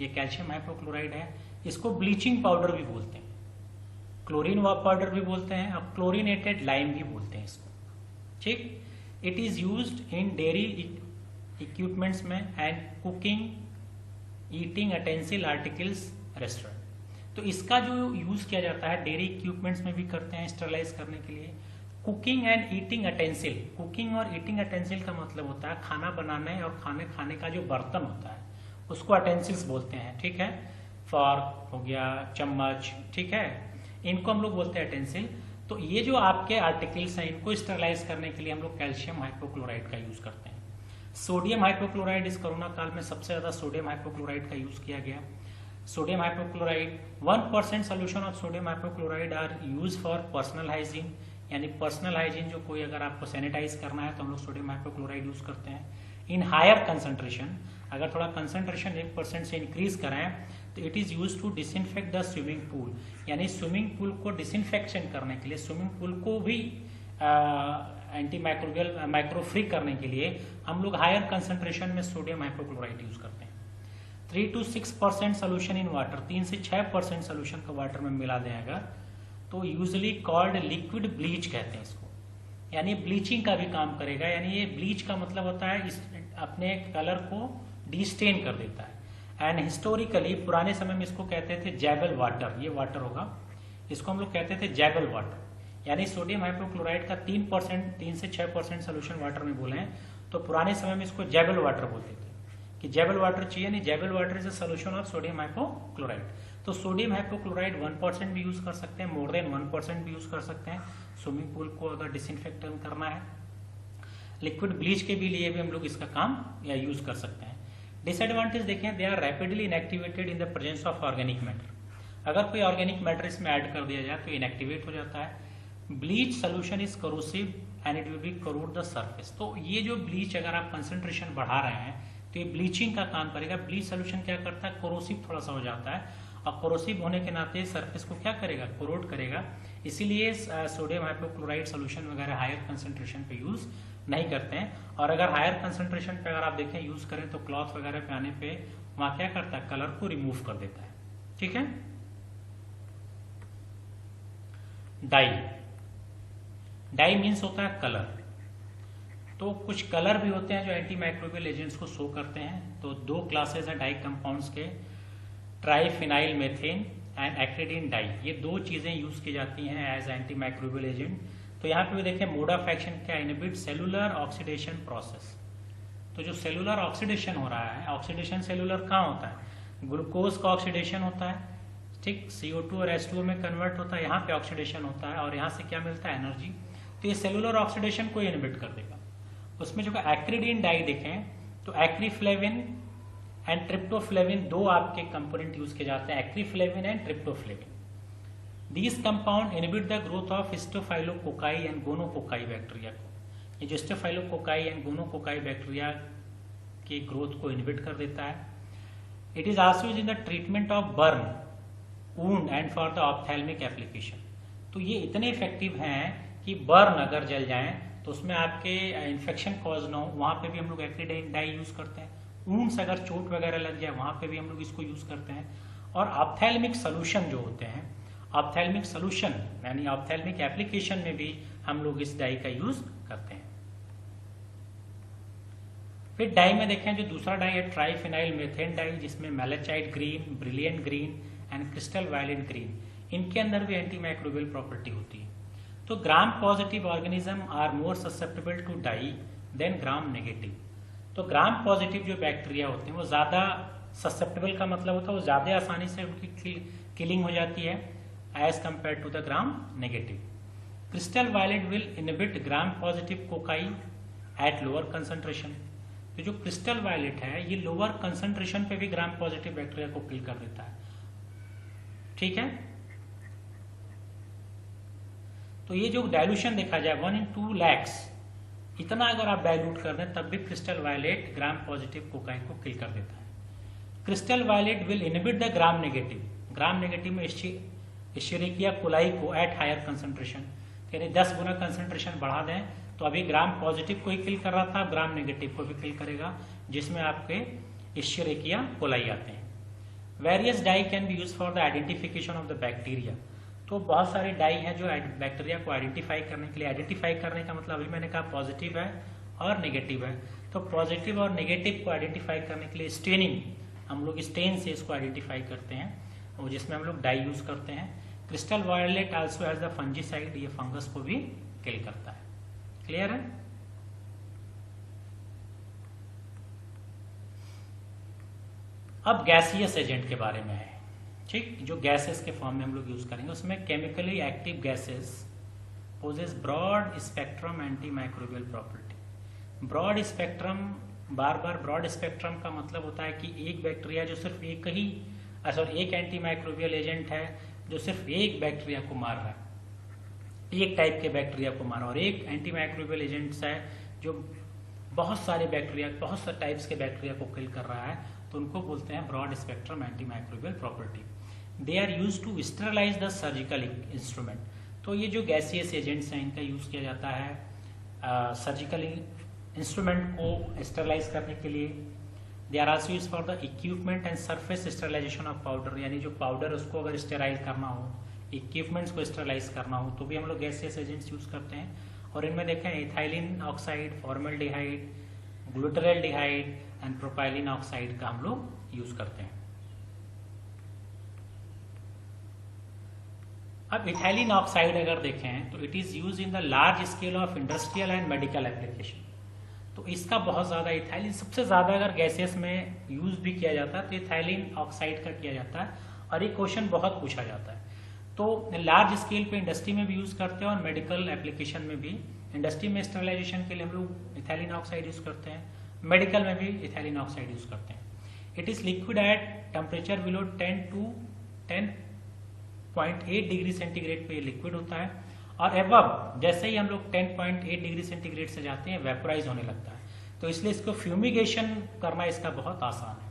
ये कैल्शियम हाइपोक्लोराइड है, इसको ब्लीचिंग पाउडर भी बोलते हैं, क्लोरीन पाउडर भी बोलते हैं, अब क्लोरीनेटेड लाइम भी बोलते हैं इसको, ठीक। It is used in dairy equipments में and cooking, eating utensil articles, restaurant. तो इसका जो यूज किया जाता है डेयरी इक्विपमेंट्स में भी करते हैं स्टरलाइज करने के लिए। Cooking and eating utensil, cooking और ईटिंग यूटेंसिल का मतलब होता है खाना बनाने और खाने का जो बर्तन होता है उसको यूटेंसिल्स बोलते हैं, ठीक है। फॉर्क हो गया, चम्मच, ठीक है, इनको हम लोग बोलते हैं यूटेंसिल। तो ये जो आपके आर्टिकल्स हैं, इनको स्टरलाइज करने के लिए हम लोग कैल्शियम हाइपोक्लोराइड का यूज करते हैं। सोडियम हाइपोक्लोराइड, इस कोरोना काल में सबसे ज्यादा सोडियम हाइपोक्लोराइड का यूज किया गया। Sodium hypochloride 1% solution of sodium hypochloride are use for personal hygiene, यानी पर्सनल हाइजीन जो कोई अगर आपको सैनिटाइज करना है तो हम लोग सोडियम हाइपोक्लोराइड यूज करते हैं। इन हायर कंसंट्रेशन, अगर थोड़ा कंसंट्रेशन 1% से इंक्रीज कराएं तो it is use to disinfect the swimming pool, यानी स्विमिंग पूल को डिसइंफेक्शन करने के लिए, स्विमिंग पूल को भी एंटी माइक्रोबियल माइक्रो फ्री करने के लिए हम लोग हायर कंसंट्रेशन में सोडियम हाइपोक्लोराइड यूज करते हैं। 3 to 6% सोल्यूशन इन वाटर, 3 से 6% सोल्यूशन का वाटर में मिला दें अगर, तो यूजुअली कॉल्ड लिक्विड ब्लीच कहते हैं इसको, यानी ब्लीचिंग का भी काम करेगा। यानी ये ब्लीच का मतलब होता है इस अपने कलर को डिस्टेन कर देता है। एंड हिस्टोरिकली पुराने समय में इसको कहते थे जैबल वाटर, ये वाटर होगा, इसको हम लोग कहते थे जैबल वाटर। यानी सोडियम हाइपोक्लोराइड का 3 से 6% सोल्यूशन वाटर में बोले हैं तो पुराने समय में इसको जैबल वाटर बोलते थे कि जैबल वाटर चाहिए, नहीं, javel water is a solution of sodium hypochloride. तो सोडियम हाइपोक्लोराइड 1% भी यूज कर सकते हैं, मोर देन 1% भी यूज कर सकते हैं स्विमिंग पूल को अगर डिसइंफेक्टेंट करना है। लिक्विड ब्लीच के भी लिए भी हम लोग इसका काम या यूज कर सकते हैं। डिसएडवांटेज देखें, they are rapidly inactivated in the presence of organic matter. अगर कोई ऑर्गेनिक मैटर इसमें ऐड कर दिया जाए तो इनएक्टिवेट हो जाता है। Bleach solution is corrosive and it will be crore the surface. तो ये जो ब्लीच अगर आप कंसंट्रेशन बढ़ा रहे हैं तो ये ब्लीचिंग का काम करेगा। ब्लीच सोल्यूशन क्या करता है, कोरोसिव थोड़ा सा हो जाता है, और कोरोसिव होने के नाते सरफेस को क्या करेगा, कोरोड करेगा। इसीलिए सोडियम हाइपोक्लोराइड सोल्यूशन वगैरह हायर कंसंट्रेशन पे यूज नहीं करते हैं। और अगर हायर कंसंट्रेशन पे अगर आप देखें यूज करें तो क्लॉथ वगैरह पे आने पे वहां क्या करता है, कलर को रिमूव कर देता है, ठीक है। डाई मीन्स होता है कलर। तो कुछ कलर भी होते हैं जो एंटी माइक्रोबियल एजेंट्स को शो करते हैं। तो 2 क्लासेस हैं डाई कंपाउंड्स के, ट्राइफिनाइल मेथेन एंड एक्रिडीन डाई। ये 2 चीजें यूज की जाती हैं एज एंटी माइक्रोबियल एजेंट। तो यहाँ पे भी देखें मोड ऑफ एक्शन क्या, इनहिबिट सेलुलर ऑक्सीडेशन प्रोसेस। तो जो सेलुलर ऑक्सीडेशन हो रहा है, ऑक्सीडेशन सेलुलर कहाँ होता है, ग्लूकोज का ऑक्सीडेशन होता है, ठीक, CO2 और H2O में कन्वर्ट होता है, यहाँ पे ऑक्सीडेशन होता है और यहाँ से क्या मिलता है, एनर्जी। तो ये सेलुलर ऑक्सीडेशन को इनहिबिट कर देगा। उसमें जो एक्रिडीन डाई देखें तो एक्रीफ्लेविन एंड ट्रिप्टोफ्लेविन 2 आपके कंपोनेंट यूज किए जाते हैं, acriflavine and tryptoflavin. These compound inhibit the growth of Staphylococcus and Gonococcus bacteria को। ये जो Staphylococcus and Gonococcus बैक्टीरिया के ग्रोथ को इनहिबिट कर देता है। It is also used in the treatment of burn, wound and for the ophthalmic application। तो ये इतने इफेक्टिव हैं कि बर्न अगर जल जाए तो उसमें आपके इन्फेक्शन कॉज ना हो, वहां पे भी हम लोग एक्रिडीन डाई यूज करते हैं। वुंड्स अगर चोट वगैरह लग जाए वहां पे भी हम लोग इसको यूज करते हैं। और ऑप्थेल्मिक सोल्यूशन जो होते हैं, ऑप्थेल्मिक सोल्यूशन यानी ऑप्थेल्मिक एप्लीकेशन में भी हम लोग इस डाई का यूज करते हैं। फिर डाई में देखें जो दूसरा डाई है ट्राइफिनाइल मेथेन डाई, जिसमें malachite green, brilliant green and crystal violet green, इनके अंदर भी एंटी माइक्रोबियल प्रॉपर्टी होती है। तो gram positive organism are more susceptible to dye than gram negative. तो ग्राम पॉजिटिव जो बैक्टीरिया होते हैं वो ज्यादा ससेप्टेबल का मतलब होता है वो ज्यादा आसानी से उनकी किलिंग हो जाती है as compare to the gram negative. Crystal violet will inhibit gram positive cocaine at lower concentration. तो जो क्रिस्टल वायलेट है ये लोअर कंसंट्रेशन पे भी ग्राम पॉजिटिव बैक्टीरिया को किल कर देता है। ठीक है, तो ये जो डाइल्यूशन देखा जाए 1 in 2 lakhs, इतना अगर आप डाइल्यूट कर दें तब भी crystal violet gram positive cocaine को किल कर देता है। Crystal violet will inhibit the gram negative. Gram negative में इश्चेरिकिया कोलाई को एट हायर कंसंट्रेशन, यानी 10 गुना कंसंट्रेशन बढ़ा दें तो अभी ग्राम पॉजिटिव को ही किल कर रहा था, ग्राम नेगेटिव को भी किल करेगा, जिसमें आपके इश्चेरिकिया कोलाई आते हैं। Various dye can be use for the identification of the bacteria. तो बहुत सारे डाई हैं जो बैक्टीरिया को आइडेंटिफाई करने के लिए, आइडेंटिफाई करने का मतलब अभी मैंने कहा पॉजिटिव है और नेगेटिव है, तो पॉजिटिव और नेगेटिव को आइडेंटिफाई करने के लिए स्टेनिंग, हम लोग स्टेन से इसको आइडेंटिफाई करते हैं, और जिसमें हम लोग डाई यूज करते हैं। Crystal violet also has the fungicide, ये फंगस को भी किल करता है। क्लियर है? अब गैसियस एजेंट के बारे में है। ठीक, जो गैसेस के फॉर्म में हम लोग यूज करेंगे उसमें chemically active gases possess broad spectrum anti microbial property. Broad spectrum, बार बार ब्रॉड स्पेक्ट्रम का मतलब होता है कि एक बैक्टीरिया जो सिर्फ एक एंटी माइक्रोबियल एजेंट है जो सिर्फ एक बैक्टीरिया को मार रहा है, एक टाइप के बैक्टीरिया को मार रहा है, और एक एंटी माइक्रोबियल एजेंट्स है जो बहुत सारे बैक्टीरिया, बहुत सारे टाइप्स के बैक्टीरिया को किल कर रहा है, तो उनको बोलते हैं broad spectrum anti microbial property. They are use to sterilize the surgical instrument. तो ये जो गैसियस एजेंट्स हैं इनका यूज किया जाता है सर्जिकल इंस्ट्रूमेंट को स्टेरलाइज करने के लिए। They are also use for the equipment and surface sterilization of powder, यानी जो पाउडर उसको अगर स्टेराइल करना हो, इक्विपमेंट्स को स्टेरलाइज करना हो, तो भी हम लोग गैसियस एजेंट्स यूज करते हैं। और इनमें देखें ethylene oxide, formaldehyde, glutaraldehyde and propylene oxide का हम लोग यूज करते हैं। अब इथाइलिन ऑक्साइड अगर देखें तो it is use in the large scale of industrial and medical application. तो इसका बहुत ज्यादा, इथाइलिन सबसे ज्यादा अगर गैसेस में यूज भी किया जाता है तो इथाइलिन ऑक्साइड का किया जाता है, और ये क्वेश्चन बहुत पूछा जाता है। तो लार्ज स्केल पे इंडस्ट्री में भी यूज करते हैं और मेडिकल एप्लीकेशन में भी। इंडस्ट्री में स्टेरलाइजेशन के लिए हम लोग इथाइलिन ऑक्साइड यूज करते हैं, मेडिकल में भी इथाइलिन ऑक्साइड यूज करते हैं। It is liquid at temperature below 10 to 10.8 degree centigrade पे ये लिक्विड होता है, और एबव जैसे ही हम लोग 10.8 डिग्री सेंटीग्रेड से जाते हैं वेपराइज होने लगता है। तो इसलिए इसको फ्यूमिगेशन करना इसका बहुत आसान है।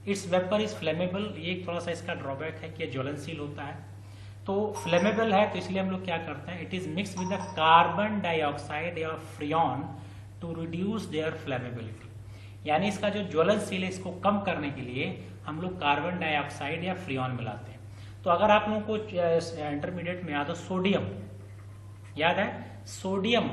इट्स वेपर इज फ्लेमेबल, ये थोड़ा सा इसका ड्रॉबैक है कि ये ज्वलनशील होता है। तो फ्लेमेबल है तो इसलिए हम लोग क्या करते हैं, it is mix with the carbon dioxide या freon to reduce their flammability. यानी इसका जो ज्वलनशील है इसको कम करने के लिए हम लोग कार्बन डाइऑक्साइड या फ्रियॉन मिलाते हैं। तो अगर आप लोगों को इंटरमीडिएट में याद हो सोडियम, याद है सोडियम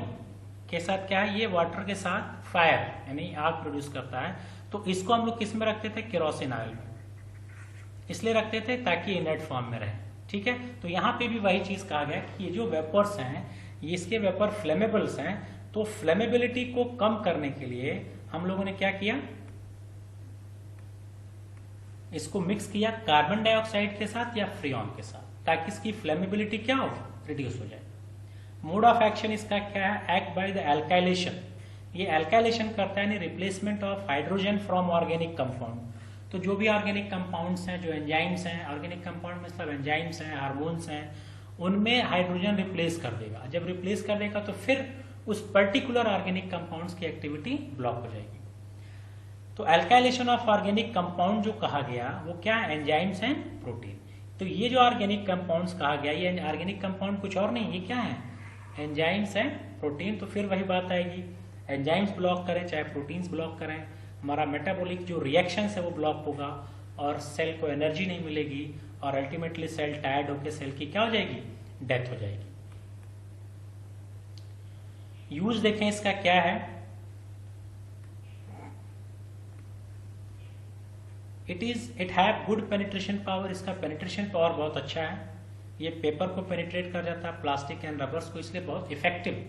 के साथ क्या है, ये वाटर के साथ फायर यानी आग प्रोड्यूस करता है। तो इसको हम लोग किस में रखते थे, केरोसिन ऑयल में, इसलिए रखते थे ताकि इनर्ट फॉर्म में रहे। ठीक है, तो यहाँ पे भी वही चीज कहा गया कि ये जो वेपर्स हैं ये इसके वेपर फ्लेमेबल्स हैं, तो फ्लेमेबिलिटी को कम करने के लिए हम लोगों ने क्या किया, इसको मिक्स किया कार्बन डाइऑक्साइड के साथ या फ्रियॉन के साथ, ताकि इसकी फ्लेमेबिलिटी क्या हो, रिड्यूस हो जाए। मोड ऑफ एक्शन इसका क्या है, एक्ट बाय द एल्काइलेशन। ये एल्काइलेशन करता है, यानी replacement of hydrogen from organic compound. तो जो भी ऑर्गेनिक कंपाउंड्स हैं, जो एंजाइम्स हैं, ऑर्गेनिक कंपाउंड में सब एंजाइम्स हैं, हार्मोन्स हैं, उनमें हाइड्रोजन रिप्लेस कर देगा। जब रिप्लेस कर देगा तो फिर उस पर्टिकुलर ऑर्गेनिक कंपाउंड्स की एक्टिविटी ब्लॉक हो जाएगी। तो एल्काइलेशन ऑफ ऑर्गेनिक कंपाउंड जो कहा गया वो क्या है, एंजाइम्स एंड प्रोटीन। तो ये जो ऑर्गेनिक कंपाउंड्स कहा गया, ये ऑर्गेनिक कंपाउंड कुछ और नहीं, ये क्या है, एंजाइम्स एंड प्रोटीन। तो फिर वही बात आएगी, एंजाइम्स ब्लॉक करें चाहे प्रोटीन्स ब्लॉक करें, हमारा मेटाबॉलिक जो रिएक्शन है वो ब्लॉक होगा और सेल को एनर्जी नहीं मिलेगी, और अल्टीमेटली सेल टायर्ड होकर सेल की क्या हो जाएगी, डेथ हो जाएगी। यूज देखें इसका क्या है, it have good penetration power, इसका पेनिट्रेशन पावर बहुत अच्छा है, ये पेपर को पेनिट्रेट कर जाता है, प्लास्टिक एंड रबर्स को, इसलिए बहुत इफेक्टिव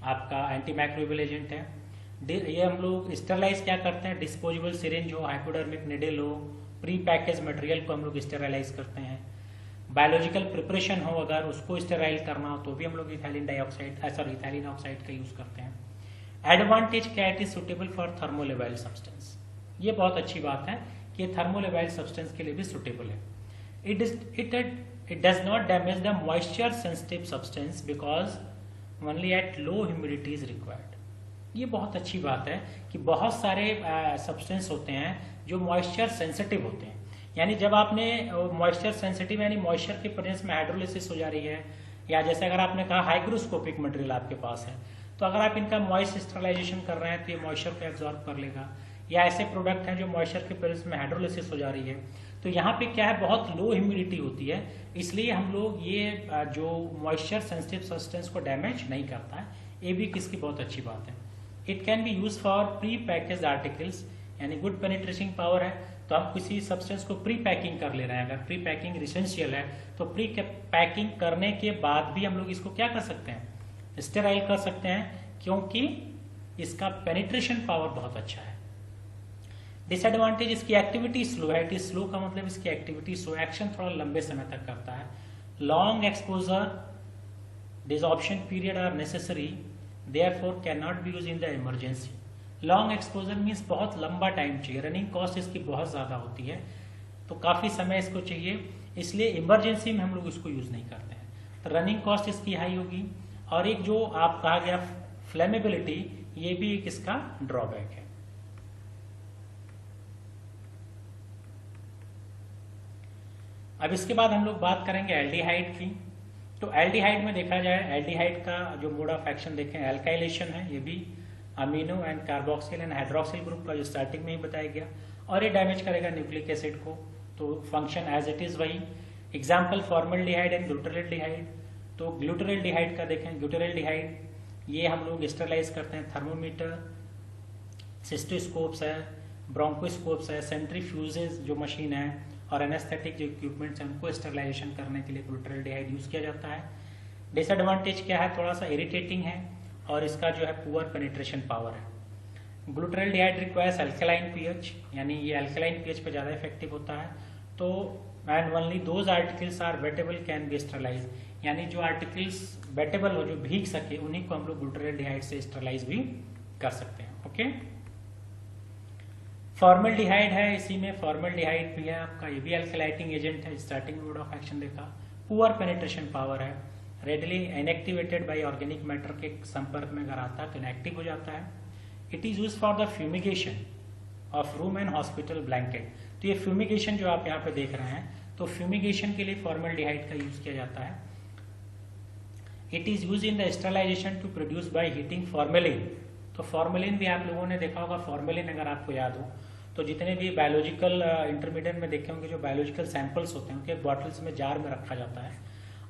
आपका एंटी माइक्रोबियल एजेंट है। ये हम लोग स्टेरलाइज क्या करते हैं, डिस्पोजेबल सिरिंज हो, हाइपोडर्मिक निडल हो, प्री पैकेज मटेरियल को हम लोग स्टेरलाइज करते हैं। बायोलॉजिकल प्रिपरेशन हो अगर उसको स्टेराइल करना हो तो भी हम लोग इथाइलिन डाइऑक्साइड इथाइलिन ऑक्साइड का यूज करते हैं। एडवांटेज क्या, it is suitable for thermolabile substance, ये बहुत अच्छी बात है कि ये थर्मोलेबाइल सब्सटेंस के लिए भी सुटेबल है। It does not damage the moisture sensitive substance because only at low humidity is required. ये बहुत अच्छी बात है कि बहुत सारे सब्सटेंस होते हैं जो मॉइस्चर सेंसिटिव होते हैं, यानी जब आपने मॉइस्चर सेंसिटिव यानी मॉइस्चर के प्रेजेंस में हाइड्रोलिसिस हो जा रही है, या जैसे अगर आपने कहा हाइग्रोस्कोपिक मटेरियल आपके पास है, तो अगर आप इनका मॉइस्ट स्टरलाइजेशन कर रहे हैं तो ये मॉइस्चर को एब्जॉर्ब कर लेगा, या ऐसे प्रोडक्ट हैं जो मॉइस्चर के प्रेजेंस में हाइड्रोलिसिस हो जा रही है, तो यहाँ पे क्या है, बहुत लो ह्यूमिडिटी होती है, इसलिए हम लोग ये जो मॉइस्चर सेंसिटिव सब्सटेंस को डैमेज नहीं करता है, ये भी किसकी बहुत अच्छी बात है। It can be use for pre package articles, यानी गुड पेनिट्रेटिंग पावर है, तो हम किसी सब्सटेंस को प्री पैकिंग कर ले रहे हैं, अगर प्री पैकिंग एसेंशियल है तो प्री पैकिंग करने के बाद भी हम लोग इसको क्या कर सकते हैं, स्टेराइल कर सकते हैं, क्योंकि इसका पेनिट्रेशन पावर बहुत अच्छा है। डिसएडवांटेज, इसकी एक्टिविटी स्लो है, इट इज स्लो का मतलब इसकी एक्टिविटी स्लो, एक्शन थोड़ा लंबे समय तक करता है। Long exposure desorption period are necessary, therefore can not be use in the emergency. Long exposure means बहुत लंबा टाइम चाहिए, रनिंग कॉस्ट इसकी बहुत ज्यादा होती है, तो काफी समय इसको चाहिए, इसलिए इमरजेंसी में हम लोग इसको यूज नहीं करते हैं, तो रनिंग कॉस्ट इसकी हाई होगी। और एक जो आप कहा गया फ्लेमेबिलिटी, ये भी एक इसका ड्रॉबैक है। अब इसके बाद हम लोग बात करेंगे एल्डिहाइड की। तो एल्डिहाइड में देखा जाए, एल्डिहाइड का जो मोड ऑफ एक्शन देखें, एल्काइलेशन है, ये भी amino and carboxyl and hydroxyl group का जो स्टार्टिंग में ही बताया गया, और ये डैमेज करेगा न्यूक्लिक एसिड को, तो फंक्शन एज इट इज वही। Example formaldehyde and glutaraldehyde. तो ग्लूटरल्डिहाइड का देखें, ग्लूटरल्डिहाइड ये हम लोग स्टरलाइज करते हैं, थर्मोमीटर, सिस्टोस्कोप्स है, ब्रोंकोस्कोप्स है, सेंट्रीफ्यूजेज जो मशीन है, और एनेस्थेटिक जो इक्विपमेंट्स हैं उनको स्टरलाइजेशन करने के लिए ग्लूटरल्डिहाइड यूज किया जाता है। डिसएडवांटेज क्या है, थोड़ा सा इरिटेटिंग है, और इसका जो है पुअर पेनिट्रेशन पावर है। ग्लूटरल्डिहाइड रिक्वायर्स अल्कलाइन पीएच, यानी ये अल्कलाइन पीएच पे ज्यादा इफेक्टिव होता है। तो and only those articles are wettable can be sterilize, यानी जो आर्टिकल्स वेटेबल हो, जो भीग सके, उन्हीं को हम लोग ग्लूटरल्डिहाइड से स्टरलाइज भी कर सकते हैं। ओके, फॉर्मल्डिहाइड है, इसी में फॉर्मल्डिहाइड भी है आपका, ये भी अल्कलाइटिंग एजेंट है, स्टार्टिंग मोड ऑफ एक्शन देखा, पुअर पेनिट्रेशन पावर है, readily inactivated by organic matter के संपर्क में अगर आता है तो इनएक्टिव हो जाता है। It is use for the fumigation of room and hospital blanket. तो ये फ्यूमिगेशन जो आप यहाँ पे देख रहे हैं, तो फ्यूमिगेशन के लिए फॉर्मल्डिहाइड का यूज किया जाता है। It is use in the sterilization to produce by heating formalin. तो फॉर्मेलिन भी आप लोगों ने देखा होगा, फॉर्मेलिन अगर आपको याद हो तो जितने भी बायोलॉजिकल इंटरमीडिएट में देखे होंगे, जो बायोलॉजिकल सैंपल्स होते हैं उनके बॉटल्स में, जार में रखा जाता है,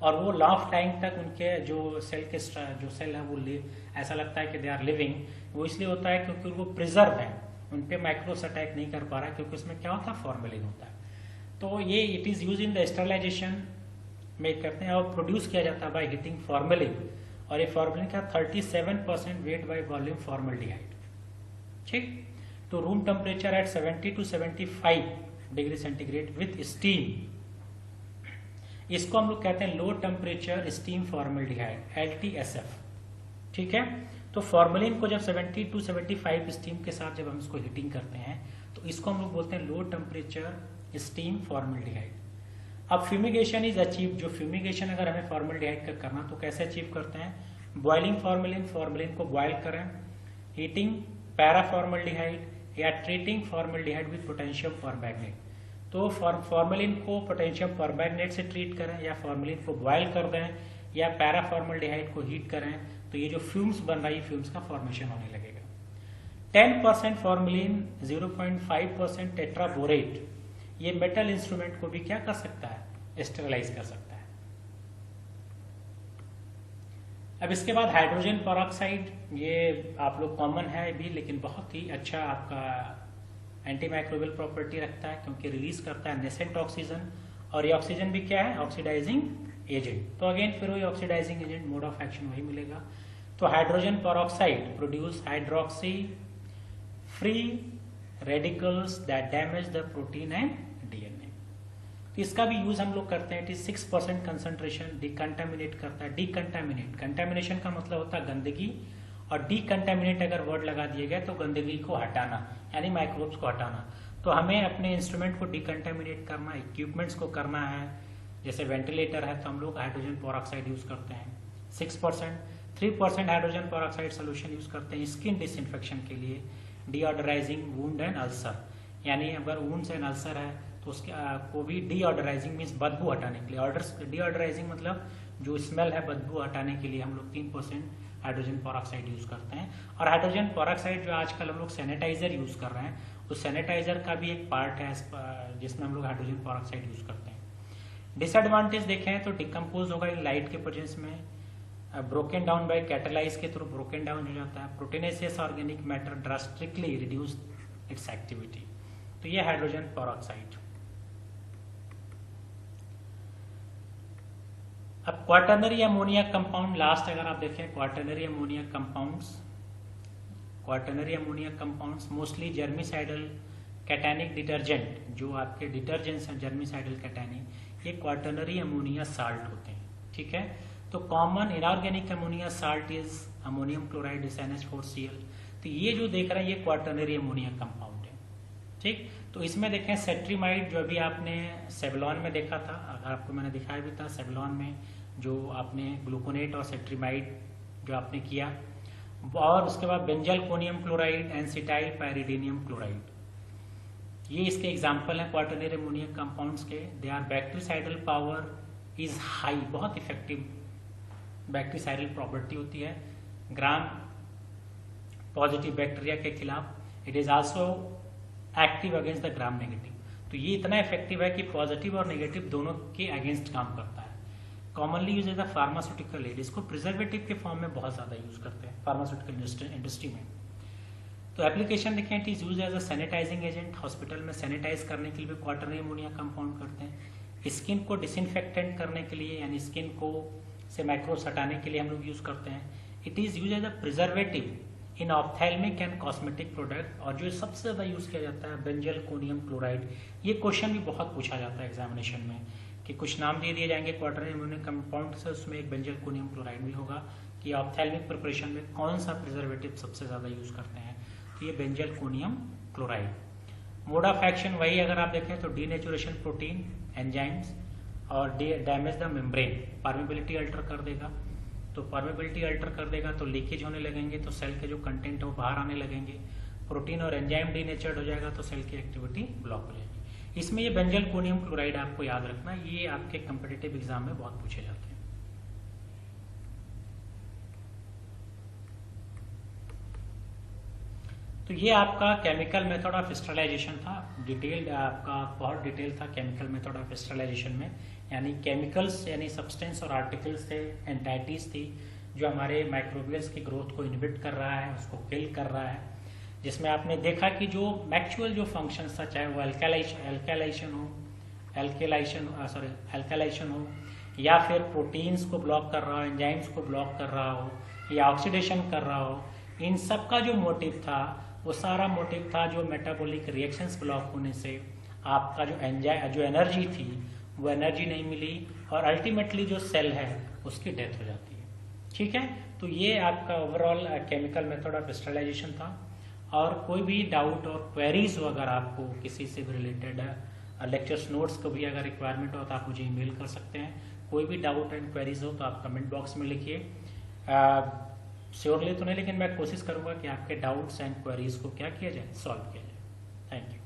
और वो लॉन्ग टाइम तक उनके जो सेल है वो ऐसा लगता है कि दे आर लिविंग। वो इसलिए होता है क्योंकि वो प्रिजर्व है, उन पे माइक्रोब्स अटैक नहीं कर पा रहा है, क्योंकि उसमें क्या होता है, फॉर्मेलिन होता है। तो ये it is use in the sterilization में करते हैं, और प्रोड्यूस किया जाता है बाय हीटिंग फॉर्मेलिन, और ये फॉर्मेलिन का 37% वेट बाय वॉल्यूम फॉर्मल्डिहाइड। ठीक, तो room temperature at 70 to 75 degree centigrade with steam, इसको हम लोग कहते हैं low temperature steam formaldehyde, LTSF। ठीक है, तो फॉर्मेलिन को जब 70 to 75 स्टीम के साथ जब हम इसको हीटिंग करते हैं तो इसको हम लोग बोलते हैं लो टेम्परेचर स्टीम फॉर्मल्डिहाइड। अब फ्यूमिगेशन इज अचीव, जो फ्यूमिगेशन अगर हमें फॉर्मल्डिहाइड का करना तो कैसे अचीव करते हैं, बॉइलिंग फॉर्मेलिन, फॉर्मेलिन को बॉयल करें, हीटिंग पैराफॉर्मल्डिहाइड, या treating formaldehyde with potassium permanganate. तो फॉर्मेलिन को पोटेशियम परमैंगनेट से ट्रीट करें, या फॉर्मेलिन को बॉयल कर दें, या पैराफॉर्मल्डिहाइड को हीट करें, तो ये जो फ्यूम्स बन रहा है, फ्यूम्स का फॉर्मेशन होने लगेगा। 10% फॉर्मेलिन, 0.5% टेट्राबोरेट, ये मेटल इंस्ट्रूमेंट को भी क्या कर सकता है, स्टेरलाइज कर सकता है। अब इसके बाद हाइड्रोजन पेरोक्साइड, ये आप लोग कॉमन है भी, लेकिन बहुत ही अच्छा आपका एंटी माइक्रोबियल प्रॉपर्टी रखता है क्योंकि रिलीज करता है नेसेंट ऑक्सीजन, और ये ऑक्सीजन भी क्या है, ऑक्सीडाइजिंग एजेंट। तो अगेन फिर वही oxidizing agent, mode of action वही मिलेगा। तो hydrogen peroxide produce hydroxy free radicals that damage the protein and DNA. तो इसका भी यूज हम लोग करते हैं। इट इज 6% कंसंट्रेशन, डिकंटामिनेट करता है। डिकंटामिनेट, कंटामिनेशन का मतलब होता है गंदगी, और डिकंटामिनेट अगर वर्ड लगा दिया गया तो गंदगी को हटाना, यानी माइक्रोब्स को हटाना। तो हमें अपने इंस्ट्रूमेंट को डिकंटामिनेट करना, इक्विपमेंट्स को करना है। जैसे वेंटिलेटर है तो हम लोग हाइड्रोजन पेरोक्साइड यूज करते हैं 6%। 3% हाइड्रोजन पेरोक्साइड सोल्यूशन यूज करते हैं स्किन डिसइंफेक्शन के लिए, डीऑडराइजिंग वुंड एंड अल्सर, यानी अगर वुंड्स एंड अल्सर है तो उसके को भी डीऑडराइजिंग मीन्स बदबू हटाने के लिए। डीऑडराइजिंग मतलब जो स्मेल है, बदबू हटाने के लिए हम लोग 3% हाइड्रोजन पेरोक्साइड यूज करते हैं। और हाइड्रोजन पेरोक्साइड जो आजकल हम लोग सैनिटाइजर यूज कर रहे हैं, उस सैनिटाइजर का भी एक पार्ट है जिसमें हम लोग हाइड्रोजन पेरोक्साइड यूज करते हैं। डिसएडवांटेज देखें तो डिकम्पोज होगा इन लाइट के प्रेजेंस में, ब्रोकन डाउन बाय कैटालाइज के थ्रू ब्रोकन डाउन हो जाता है। Proteinaceous organic matter drastically reduce it's activity. तो ये हाइड्रोजन पेरोक्साइड। अब क्वाटर्नरी अमोनिया कंपाउंड लास्ट अगर आप देखें, quaternary ammonia compounds mostly germicidal cationic detergent, जो आपके डिटर्जेंट्स हैं जर्मिसाइडल कैटानिक, ये क्वाटर्नरी अमोनिया साल्ट होते हैं। ठीक है, तो common inorganic ammonia salt is ammonium chloride SNH4Cl। तो ये जो देख रहे हैं ये क्वाटर्नरी अमोनिया कंपाउंड है। ठीक, तो इसमें देखें सेट्रीमाइड, जो अभी आपने सेवलॉन में देखा था, अगर आपको मैंने दिखाया भी था सेवलॉन में, जो आपने ग्लूकोनेट और सेट्रीमाइड जो आपने किया, और उसके बाद benzalkonium chloride, and cetyl pyridinium chloride, ये इसके एग्जाम्पल हैं क्वाटर्नरी अमोनिया कंपाउंड्स के। They are bactericidal power is high, बहुत इफेक्टिव बैक्टीरिसाइडल प्रॉपर्टी होती है ग्राम पॉजिटिव बैक्टीरिया के खिलाफ। It is also active against the gram negative. तो ये इतना इफेक्टिव है कि पॉजिटिव और नेगेटिव दोनों के अगेंस्ट काम करता है। Commonly use as a pharmaceutical aid, इसको प्रिजर्वेटिव के फॉर्म में बहुत ज्यादा यूज करते हैं फार्मास्यूटिकल इंडस्ट्री में। तो एप्लीकेशन देखें, it is use as a sanitizing agent, hospital में सैनिटाइज करने के लिए भी क्वाटर्नरी अमोनिया कंपाउंड करते हैं। स्किन को डिसइंफेक्टेंट करने के लिए, यानी स्किन को से माइक्रोब्स हटाने के लिए हम लोग यूज करते हैं। It is use as a preservative in ophthalmic and cosmetic product, और जो सबसे ज्यादा यूज किया जाता है बेंजल कोनियम क्लोराइड। ये क्वेश्चन भी बहुत पूछा जाता है एग्जामिनेशन में, कि कुछ नाम दे दिए जाएंगे क्वाटर्नरी अमोनिया कंपाउंड से, उसमें एक बेंजल कोनियम क्लोराइड भी होगा, कि ऑप्थेल्मिक प्रिपरेशन में कौन सा प्रिजर्वेटिव सबसे ज्यादा यूज करते हैं, तो ये benzyl conium chloride. Mode of action वही अगर आप देखें तो डीनेचुरेशन प्रोटीन एंजाइम्स, और damage the membrane, permeability alter कर देगा। तो परमेबिलिटी अल्टर कर देगा तो लीकेज होने लगेंगे, तो सेल के जो कंटेंट है वो बाहर आने लगेंगे। प्रोटीन और एंजाइम डीनेचर्ड हो जाएगा तो सेल की एक्टिविटी ब्लॉक हो जाएगी। इसमें ये बेंजल कोनियम क्लोराइड आपको याद रखना, ये आपके कम्पिटिटिव एग्जाम में बहुत पूछे जाते हैं। तो ये आपका केमिकल मेथड ऑफ स्टरलाइजेशन था। डिटेल आपका बहुत डिटेल था केमिकल मेथड ऑफ स्टरलाइजेशन में, यानी केमिकल्स यानी सब्सटेंस और आर्टिकल्स थे, एंटाइटीज थी, जो हमारे माइक्रोबियल्स की ग्रोथ को इनहिबिट कर रहा है, उसको किल कर रहा है। जिसमें आपने देखा कि जो एक्चुअल जो फंक्शंस था, चाहे वो एल्केलाइजेशन हो या फिर प्रोटीन्स को ब्लॉक कर रहा हो, एंजाइम्स को ब्लॉक कर रहा हो या ऑक्सीडेशन कर रहा हो, इन सब का जो मोटिव था वो सारा मोटिव था जो मेटाबॉलिक रिएक्शंस ब्लॉक होने से आपका जो एनर्जी थी वो एनर्जी नहीं मिली, और अल्टीमेटली जो सेल है उसकी डेथ हो जाती है। ठीक है, तो ये आपका overall chemical method of sterilization था। और कोई भी डाउट और क्वेरीज हो अगर आपको किसी से भी रिलेटेड लेक्चर्स नोट्स को भी अगर रिक्वायरमेंट हो तो आप मुझे ईमेल कर सकते हैं। कोई भी डाउट एंड क्वेरीज हो तो आप कमेंट बॉक्स में लिखिए। श्योरली तो नहीं, लेकिन मैं कोशिश करूंगा कि आपके डाउट्स एंड क्वेरीज को क्या किया जाए, सॉल्व किया जाए। Thank you.